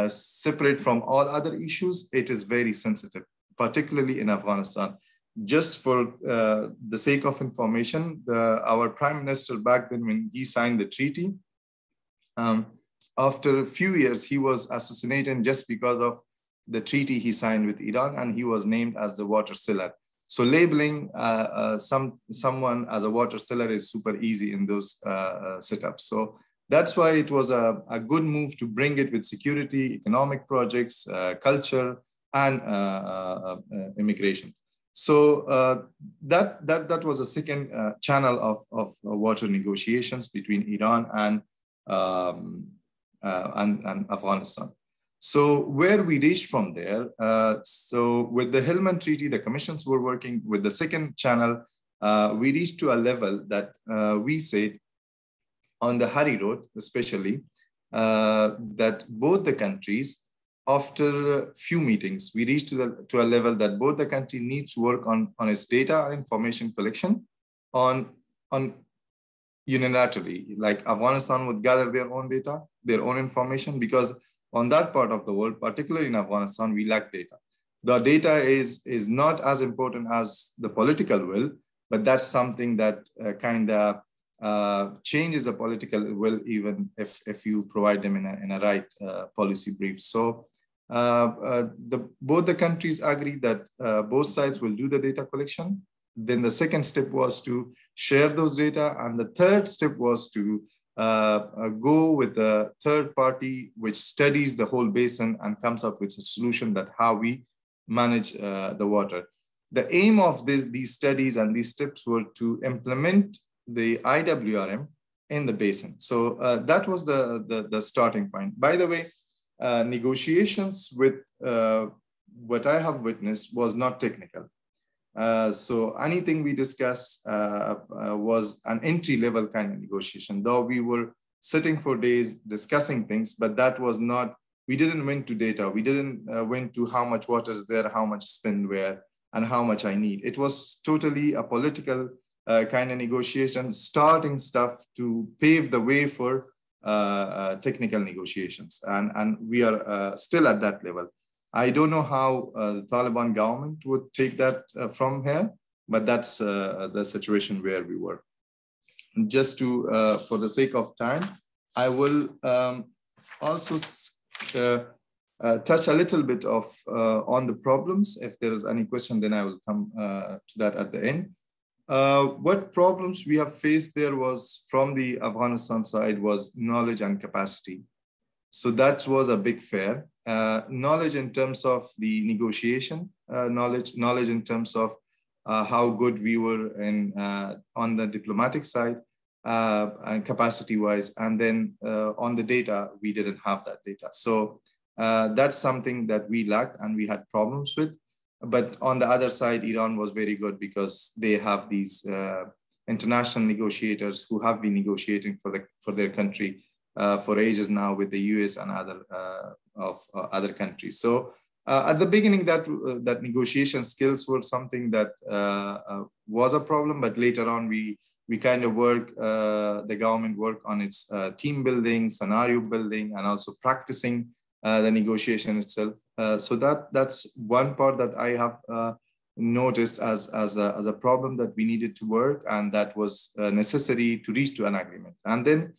S15: separate from all other issues, it is very sensitive, particularly in Afghanistan. Just for the sake of information, our prime minister back then, when he signed the treaty, after a few years, he was assassinated just because of the treaty he signed with Iran, and he was named as the water seller. So labeling someone as a water seller is super easy in those setups. So that's why it was a good move to bring it with security, economic projects, culture, and immigration. So that was a second channel of water negotiations between Iran and Afghanistan. So where we reached from there, so with the Hillman Treaty, the commissions were working with the second channel. We reached to a level that we said on the Hari Road, especially, that both the countries, after a few meetings, we reached to a level that both the country needs to work on its data and information collection on unilaterally. Like Afghanistan would gather their own data, their own information, because on that part of the world, particularly in Afghanistan, we lack data. The data is not as important as the political will, but that's something that kind of changes the political will, even if you provide them in a right policy brief. So both the countries agreed that both sides will do the data collection. Then the second step was to share those data. And the third step was to go with a third party which studies the whole basin and comes up with a solution that how we manage the water. The aim of these studies and these steps were to implement the IWRM in the basin. So that was the starting point. By the way, negotiations with what I have witnessed was not technical. So anything we discussed was an entry-level kind of negotiation, though we were sitting for days discussing things, but that was not, we didn't went to data. We didn't went to how much water is there, how much spend where, and how much I need. It was totally a political kind of negotiation, starting stuff to pave the way for technical negotiations. And we are still at that level. I don't know how the Taliban government would take that from here, but that's the situation where we were. Just to, for the sake of time, I will also touch a little bit of on the problems. If there is any question, then I will come to that at the end. What problems we have faced there was from the Afghanistan side was knowledge and capacity. So that was a big fair. Knowledge in terms of the negotiation, knowledge in terms of how good we were in on the diplomatic side and capacity-wise, and then on the data, we didn't have that data. So that's something that we lacked and we had problems with. But on the other side, Iran was very good because they have these international negotiators who have been negotiating for their country for ages now with the US and other countries. So at the beginning, that negotiation skills were something that was a problem, but later on we kind of the government worked on its team building, scenario building, and also practicing the negotiation itself. So that's one part that I have noticed as a problem that we needed to work, and that was necessary to reach to an agreement. And then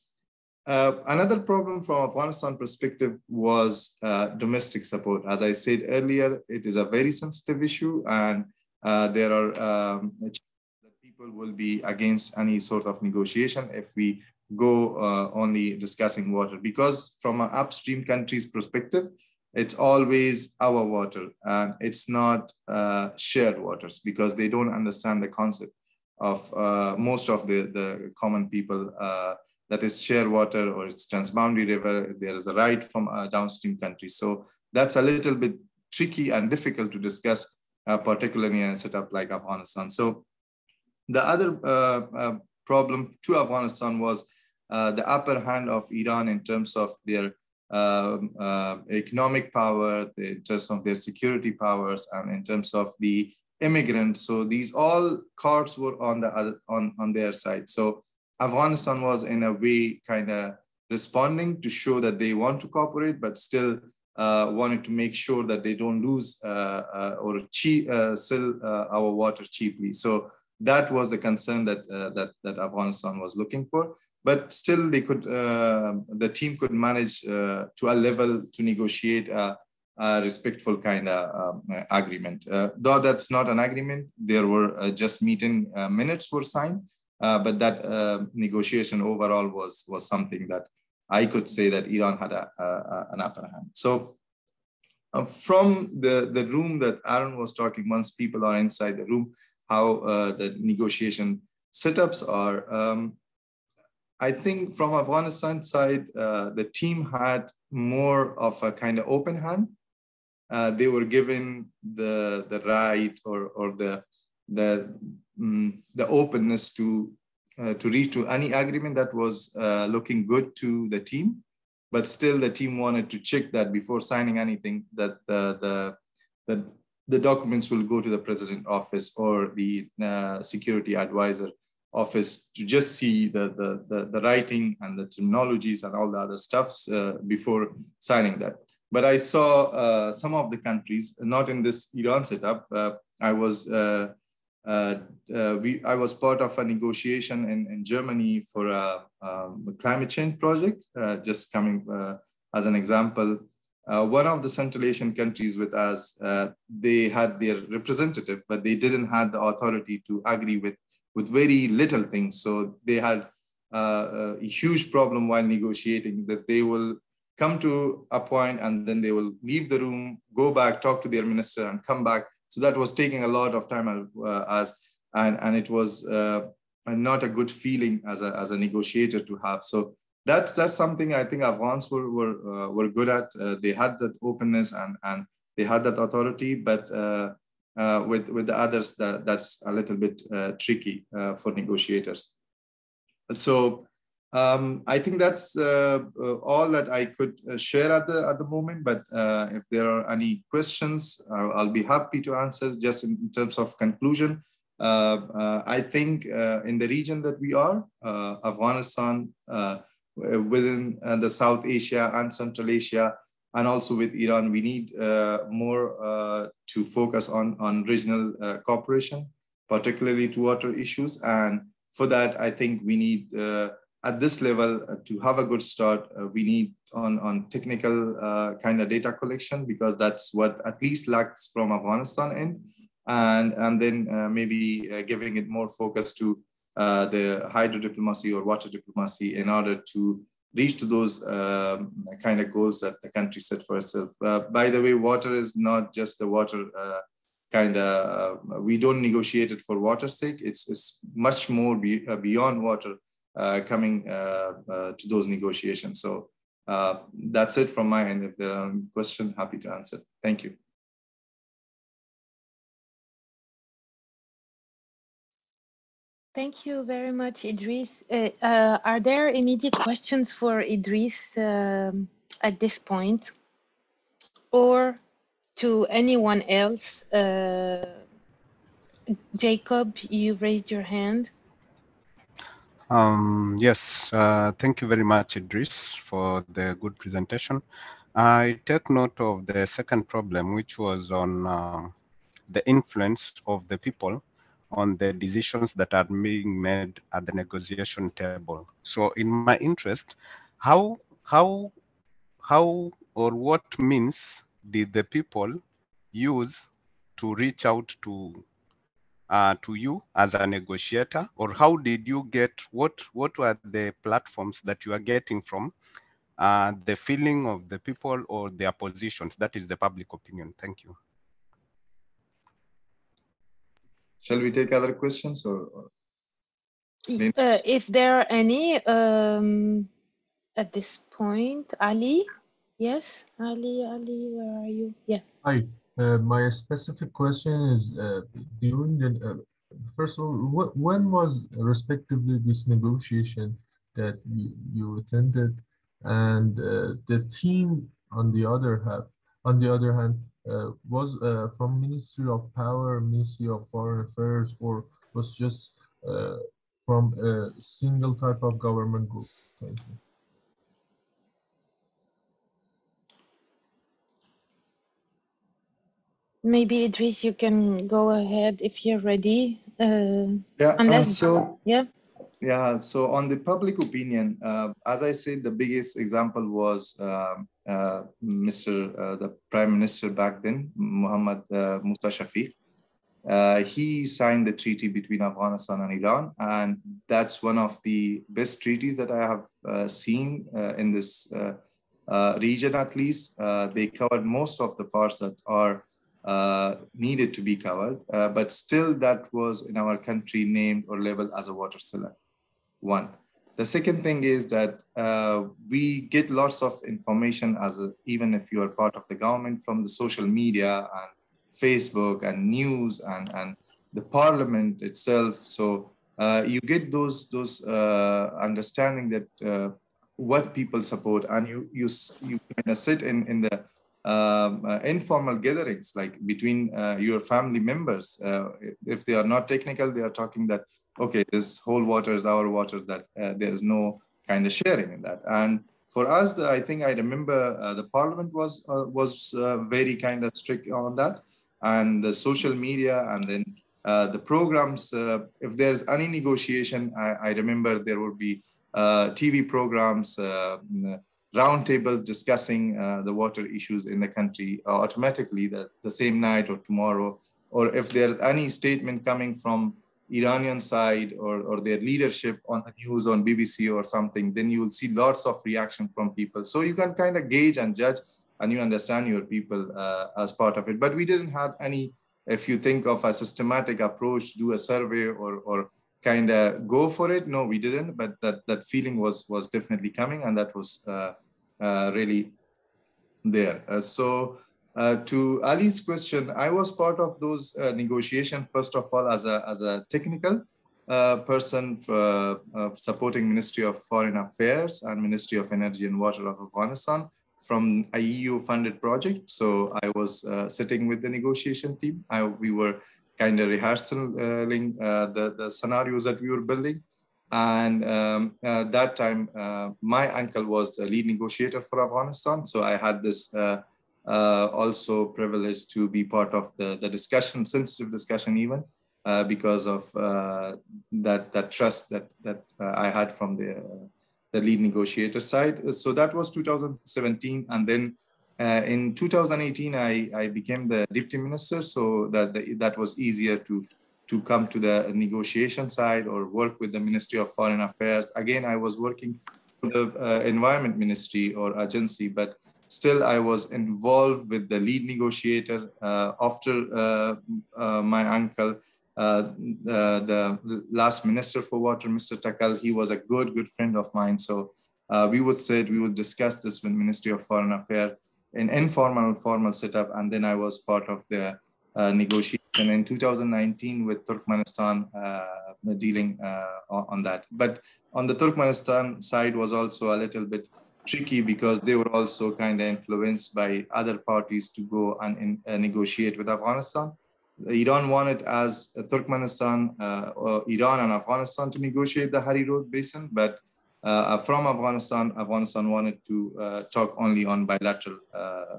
S15: another problem from Afghanistan perspective was domestic support. As I said earlier, it is a very sensitive issue, and there are people will be against any sort of negotiation if we go only discussing water, because from an upstream country's perspective, it's always our water and it's not shared waters, because they don't understand the concept of most of the common people that is shared water or it's transboundary river. There is a right from a downstream country. So that's a little bit tricky and difficult to discuss, particularly in a setup like Afghanistan. So the other problem to Afghanistan was the upper hand of Iran in terms of their economic power, in terms of their security powers, and in terms of the immigrants. So these all cards were on their side. So Afghanistan was in a way kind of responding to show that they want to cooperate, but still wanted to make sure that they don't lose or sell our water cheaply. So that was the concern that Afghanistan was looking for. But still, they could. The team could manage to a level to negotiate a respectful kind of agreement. Though that's not an agreement, there were just meeting minutes were signed. But that negotiation overall was something that I could say that Iran had an upper hand. So from the room that Aaron was talking, once people are inside the room, how the negotiation setups are. I think from Afghanistan side, the team had more of a kind of open hand. They were given the right or the openness to reach to any agreement that was looking good to the team, but still the team wanted to check that before signing anything, that the documents will go to the president office or the security advisor office to just see the writing and the terminologies and all the other stuffs before signing that. But I saw some of the countries, not in this Iran setup. I was part of a negotiation in Germany for a climate change project. Just coming as an example, one of the Central Asian countries with us, they had their representative, but they didn't have the authority to agree with very little things. So they had a huge problem while negotiating, that they will come to a point and then they will leave the room, go back, talk to their minister and come back. So that was taking a lot of time and it was not a good feeling as a negotiator to have. So that's something I think Afghans were good at. They had that openness and they had that authority, but with the others, that's a little bit tricky for negotiators. So I think that's all that I could share at the moment. But if there are any questions, I'll be happy to answer. Just in terms of conclusion, I think in the region that we are, Afghanistan, within the South Asia and Central Asia, and also with Iran, we need more to focus on regional cooperation, particularly to water issues. And for that, I think we need at this level to have a good start. We need on technical kind of data collection, because that's what at least lacks from Afghanistan end. And then maybe giving it more focus to the hydro diplomacy or water diplomacy in order to reach to those kind of goals that the country set for itself. By the way, water is not just the water we don't negotiate it for water's sake. It's much more beyond water coming to those negotiations. So that's it from my end. If there are questions, happy to answer. Thank you.
S5: Thank you very much, Idrees. Are there immediate questions for Idrees at this point, or to anyone else? Jacob, you raised your hand.
S11: Yes, thank you very much, Idrees, for the good presentation. I take note of the second problem, which was on the influence of the people on the decisions that are being made at the negotiation table. So in my interest, how or what means did the people use to reach out to you as a negotiator, or how did you get, what were the platforms that you are getting from the feeling of the people or their positions? That is the public opinion. Thank you.
S15: Shall we take other questions or
S5: if there are any at this point? Ali? Yes, Ali, where are you? Yeah.
S14: Hi, my specific question is during the first of all, when was respectively this negotiation that you attended, and the team on the other hand was from Ministry of Power, Ministry of Foreign Affairs, or was just from a single type of government group? Thank you.
S5: Maybe Idrees, you can go ahead if you're ready.
S15: So on the public opinion, as I said, the biggest example was the Prime Minister back then, Mohammad Musa Shafiq. He signed the treaty between Afghanistan and Iran, and that's one of the best treaties that I have seen in this region. At least they covered most of the parts that are needed to be covered, but still that was in our country named or labeled as a water seller. One. The second thing is that we get lots of information even if you are part of the government, from the social media and Facebook and news and the parliament itself. So you get those understanding that what people support, and you kind of sit in the informal gatherings, like between your family members. If they are not technical, they are talking that, okay, this whole water is our water, that there is no kind of sharing in that. And for us, I think I remember the parliament was very kind of strict on that, and the social media, and then the programs. If there's any negotiation, I remember there would be TV programs, roundtables discussing the water issues in the country automatically the same night or tomorrow. Or if there's any statement coming from Iranian side or their leadership on the news on BBC or something, then you will see lots of reaction from people. So you can kind of gauge and judge, and you understand your people as part of it. But we didn't have any, if you think of a systematic approach, do a survey or kind of go for it. No, we didn't, but that feeling was definitely coming, and that was really there. To Ali's question, I was part of those negotiations, first of all, as a technical person supporting Ministry of Foreign Affairs and Ministry of Energy and Water of Afghanistan from a EU-funded project. So I was sitting with the negotiation team. We were kind of rehearsing the scenarios that we were building. And that time, my uncle was the lead negotiator for Afghanistan. So I had this also privilege to be part of the discussion, sensitive discussion even, because of that trust that I had from the lead negotiator side. So that was 2017. And then in 2018, I became the deputy minister, so that was easier to come to the negotiation side or work with the Ministry of Foreign Affairs. Again, I was working for the Environment Ministry or agency, but still I was involved with the lead negotiator after my uncle, the last Minister for Water, Mr. Takal. He was a good friend of mine. So we would discuss this with Ministry of Foreign Affairs in informal and formal setup, and then I was part of the negotiation in 2019 with Turkmenistan, dealing on that. But on the Turkmenistan side was also a little bit tricky because they were also kind of influenced by other parties to go and negotiate with Afghanistan. Iran wanted as Turkmenistan, or Iran and Afghanistan to negotiate the Hari Road Basin, but from Afghanistan wanted to talk only on bilateral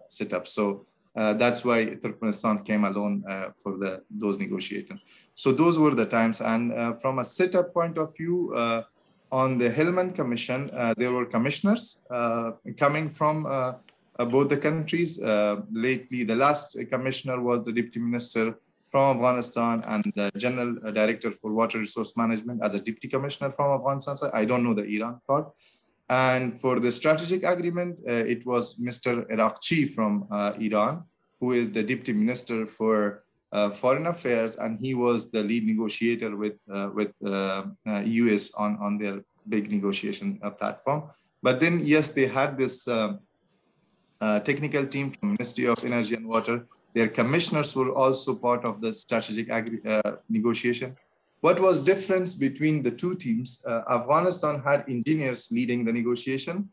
S15: setup. So that's why Turkmenistan came alone for those negotiations. So those were the times. And from a setup point of view, on the Hillman Commission, there were commissioners coming from both the countries. Lately, the last commissioner was the deputy minister from Afghanistan and the general director for water resource management as a deputy commissioner from Afghanistan. So I don't know the Iran part. And for the strategic agreement, it was Mr. Irakchi from Iran, who is the deputy minister for foreign affairs, and he was the lead negotiator with US on their big negotiation platform. But then, yes, they had this technical team from Ministry of Energy and Water. Their commissioners were also part of the strategic negotiation. What was difference between the two teams? Afghanistan had engineers leading the negotiation.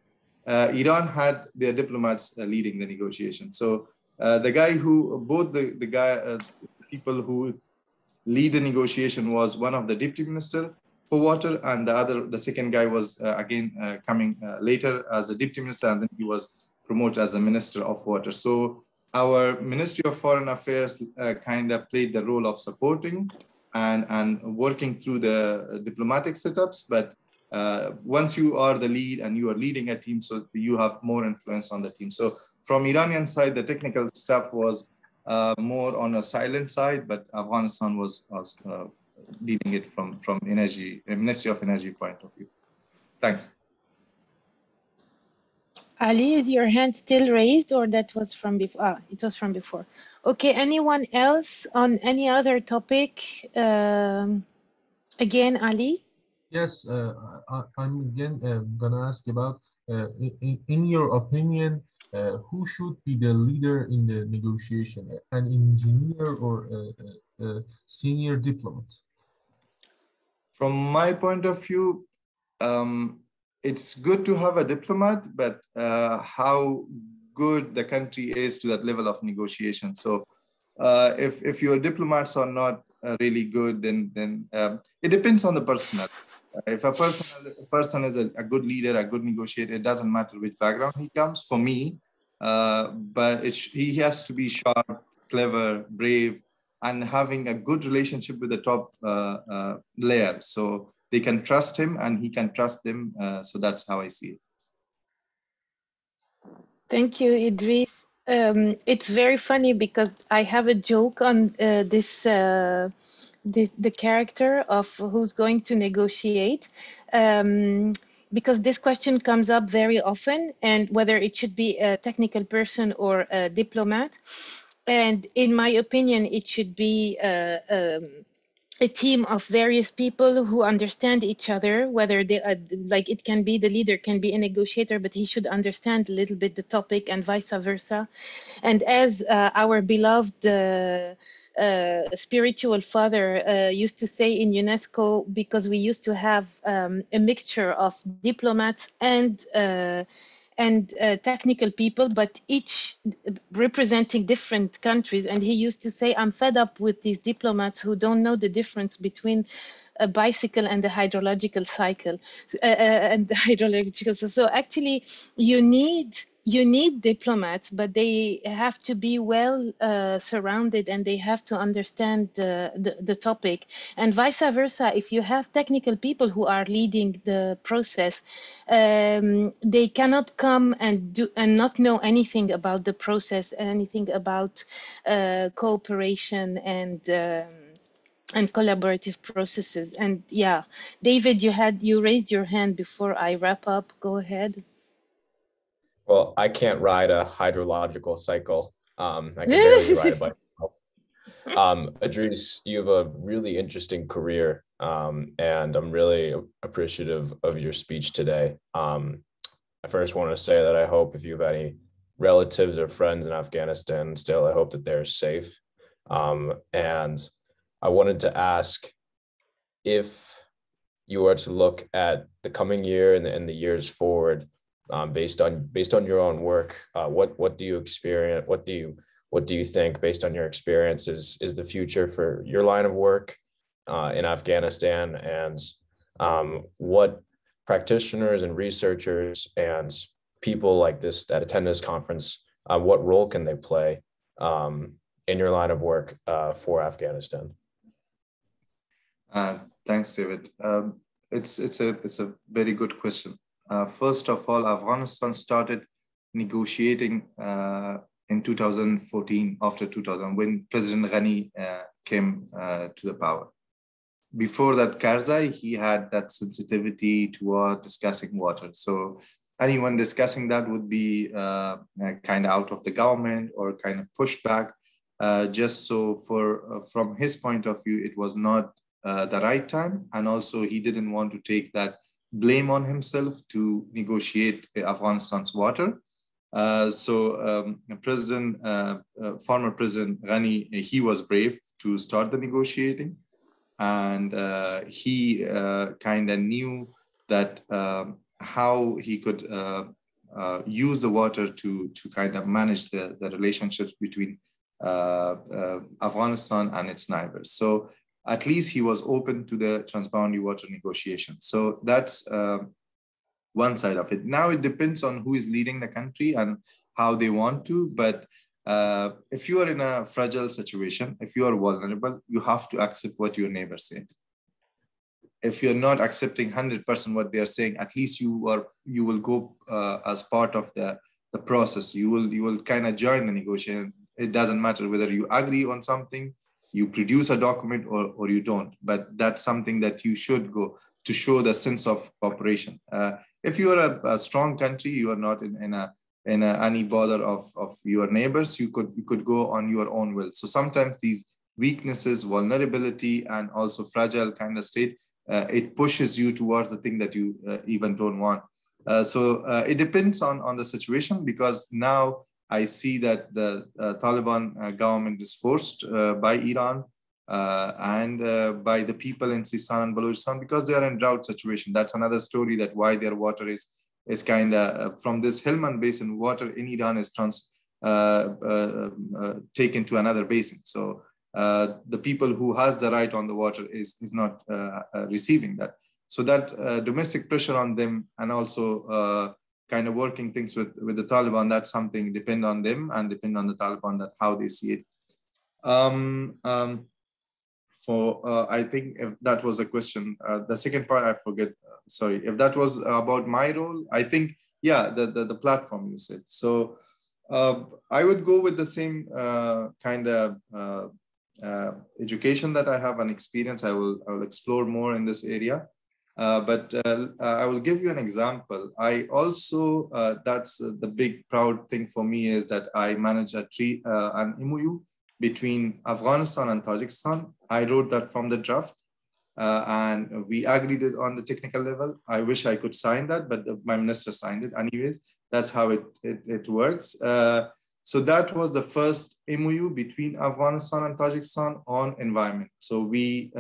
S15: Iran had their diplomats leading the negotiation. So the guy who, both the people who lead the negotiation was one of the deputy minister for water, and the second guy was again coming later as a deputy minister, and then he was promoted as a minister of water. So our Ministry of Foreign Affairs kind of played the role of supporting and working through the diplomatic setups. But once you are the lead and you are leading a team, so you have more influence on the team. So from Iranian side, the technical stuff was more on a silent side, but Afghanistan was leading it from energy, Ministry of Energy point of view. Thanks.
S16: Ali, is your hand still raised, or that was from before? Ah, it was from before. Okay, anyone else on any other topic? Again, Ali?
S14: Yes, I'm again gonna ask about, in your opinion, who should be the leader in the negotiation, an engineer or a senior diplomat?
S15: From my point of view, it's good to have a diplomat, but how good the country is to that level of negotiation. So if your diplomats are not really good, then it depends on the personnel. If a person is a good leader, a good negotiator, it doesn't matter which background he comes, for me, but he has to be sharp, clever, brave, and having a good relationship with the top layer. So they can trust him and he can trust them. So that's how I see it.
S16: Thank you, Idrees. It's very funny because I have a joke on the character of who's going to negotiate, because this question comes up very often, and whether it should be a technical person or a diplomat. And in my opinion, it should be a team of various people who understand each other, whether they are, like, it can be the leader, can be a negotiator, but he should understand a little bit the topic and vice versa. And as our beloved spiritual father used to say in UNESCO, because we used to have a mixture of diplomats and technical people, but each representing different countries. And he used to say, I'm fed up with these diplomats who don't know the difference between a bicycle and the hydrological cycle and the hydrological. So actually you need diplomats, but they have to be well surrounded, and they have to understand the topic, and vice versa. If you have technical people who are leading the process, they cannot come and not know anything about the process, anything about cooperation and collaborative processes. And yeah, David, you raised your hand before I wrap up. Go ahead.
S4: Well, I can't ride a hydrological cycle. I can barely ride a bicycle. Idrees, you have a really interesting career, and I'm really appreciative of your speech today. I first want to say that I hope if you have any relatives or friends in Afghanistan still, I hope that they're safe. And I wanted to ask, if you were to look at the coming year and the years forward, based on your own work, what do you experience? What do you think, based on your experience, is the future for your line of work in Afghanistan, and what practitioners and researchers and people like this that attend this conference, what role can they play in your line of work for Afghanistan?
S15: Thanks, David. It's a very good question. First of all, Afghanistan started negotiating in 2014, after 2000, when President Ghani came to the power. Before that, Karzai, he had that sensitivity toward discussing water. So anyone discussing that would be kind of out of the government or kind of pushed back. Just so from his point of view, it was not the right time. And also he didn't want to take that blame on himself to negotiate Afghanistan's water. Former President Ghani, he was brave to start the negotiating. And he kind of knew that how he could use the water to kind of manage the relationships between Afghanistan and its neighbors. So at least he was open to the transboundary water negotiation. So that's one side of it. Now it depends on who is leading the country and how they want to, but if you are in a fragile situation, if you are vulnerable, you have to accept what your neighbor said. If you're not accepting 100% what they are saying, at least you will go as part of the process. You will kind of join the negotiation. It doesn't matter whether you agree on something, you produce a document, or you don't, but that's something that you should go to show the sense of cooperation. If you are a strong country, you are not in any bother of your neighbors, you could go on your own will. So sometimes these weaknesses, vulnerability, and also fragile kind of state, it pushes you towards the thing that you even don't want. So it depends on the situation, because now I see that the Taliban government is forced by Iran and by the people in Sistan and Balochistan, because they are in drought situation. That's another story, that why their water is kind of from this Helmand basin, water in Iran is taken to another basin. So the people who has the right on the water is not receiving that. So that domestic pressure on them, and also kind of working things with the Taliban, that's something depend on them and depend on the Taliban, that how they see it. I think if that was a question, the second part I forget, sorry, if that was about my role, I think, yeah, the platform you said. So I would go with the same kind of education that I have and experience. I will explore more in this area. But I will give you an example. I also, that's the big proud thing for me, is that I manage an MOU between Afghanistan and Tajikistan. I wrote that from the draft and we agreed it on the technical level. I wish I could sign that, but my minister signed it anyways. That's how it works. So that was the first MOU between Afghanistan and Tajikistan on environment. So we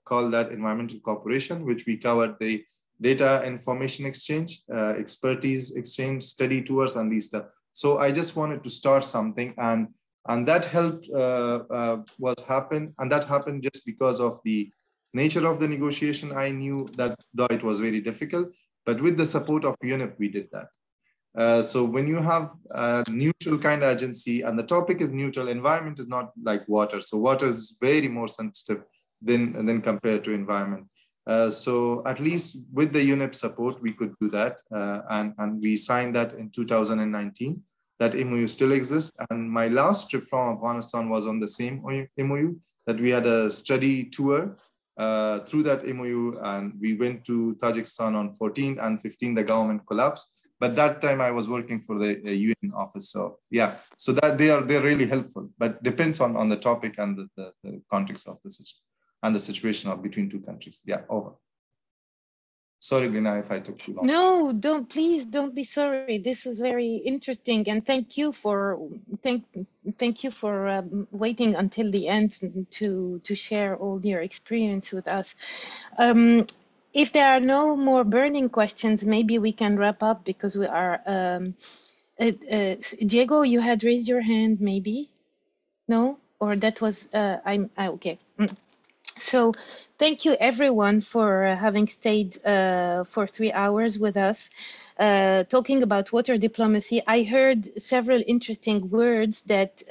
S15: call that environmental cooperation, which we covered the data information exchange, expertise exchange, study tours, and these stuff. So I just wanted to start something, and that helped and that happened just because of the nature of the negotiation. I knew that though it was very difficult, but with the support of UNEP, we did that. So when you have a neutral kind of agency and the topic is neutral, environment is not like water. So water is very more sensitive than compared to environment. So at least with the UNEP support, we could do that. And we signed that in 2019. That MOU still exists. And my last trip from Afghanistan was on the same MOU, that we had a study tour through that MOU. And we went to Tajikistan on 14 and 15, the government collapsed. But that time I was working for the UN office. So yeah, so that they're really helpful, but depends on the topic and the context of the situation and the situation of between two countries. Yeah, over. Sorry, Léna, if I took too long.
S16: No, please don't be sorry. This is very interesting, and thank you for waiting until the end to share all your experience with us. If there are no more burning questions, maybe we can wrap up, because we are. Diego, you had raised your hand, maybe? No, or that was okay. So thank you everyone for having stayed for 3 hours with us, talking about water diplomacy. I heard several interesting words that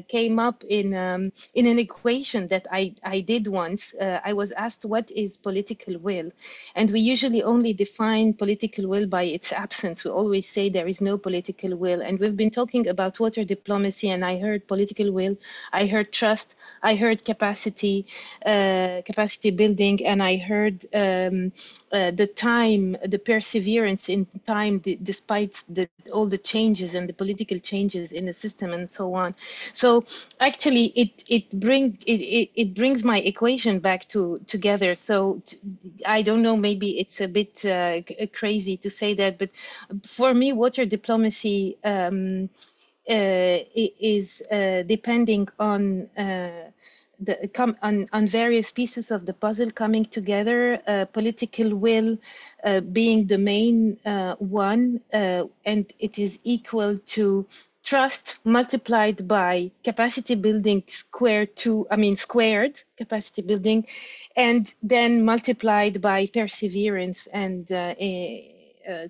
S16: came up in an equation that I did once. I was asked, what is political will? And we usually only define political will by its absence. We always say there is no political will. And we've been talking about water diplomacy, and I heard political will, I heard trust, I heard capacity building, and I heard the time, the perseverance in time, despite all the changes and the political changes in the system and so on. So actually, it brings my equation back together. So I don't know, maybe it's a bit crazy to say that, but for me, water diplomacy is depending on on various pieces of the puzzle coming together, political will being the main one, and it is equal to trust multiplied by capacity building squared capacity building, and then multiplied by perseverance and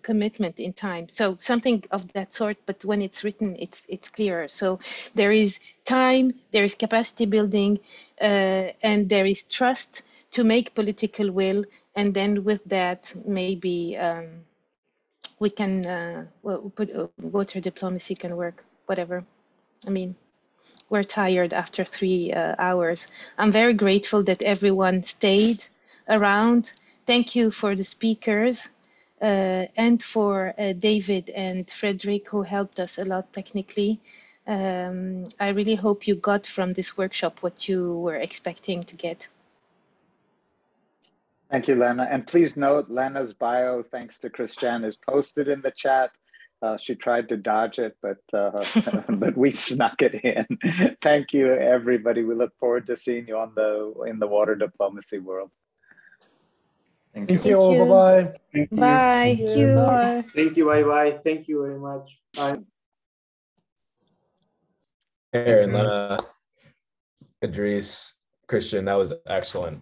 S16: commitment in time. So something of that sort, but when it's written, it's clearer. So there is time, there is capacity building, and there is trust to make political will. And then with that, maybe we can, water diplomacy can work, whatever. I mean, we're tired after 3 hours. I'm very grateful that everyone stayed around. Thank you for the speakers. And for David and Frederick, who helped us a lot technically. I really hope you got from this workshop what you were expecting to get.
S2: Thank you, Léna. And please note, Lena's bio, thanks to Christiane, is posted in the chat. She tried to dodge it, but but we snuck it in. Thank you, everybody. We look forward to seeing you in the water diplomacy world.
S3: Thank you all. Bye-bye.
S16: Bye.
S9: Thank you.
S6: Bye.
S17: Thank you. Bye-bye. Thank you very much. Bye.
S4: Aaron, Léna, Idrees, Christian, that was excellent.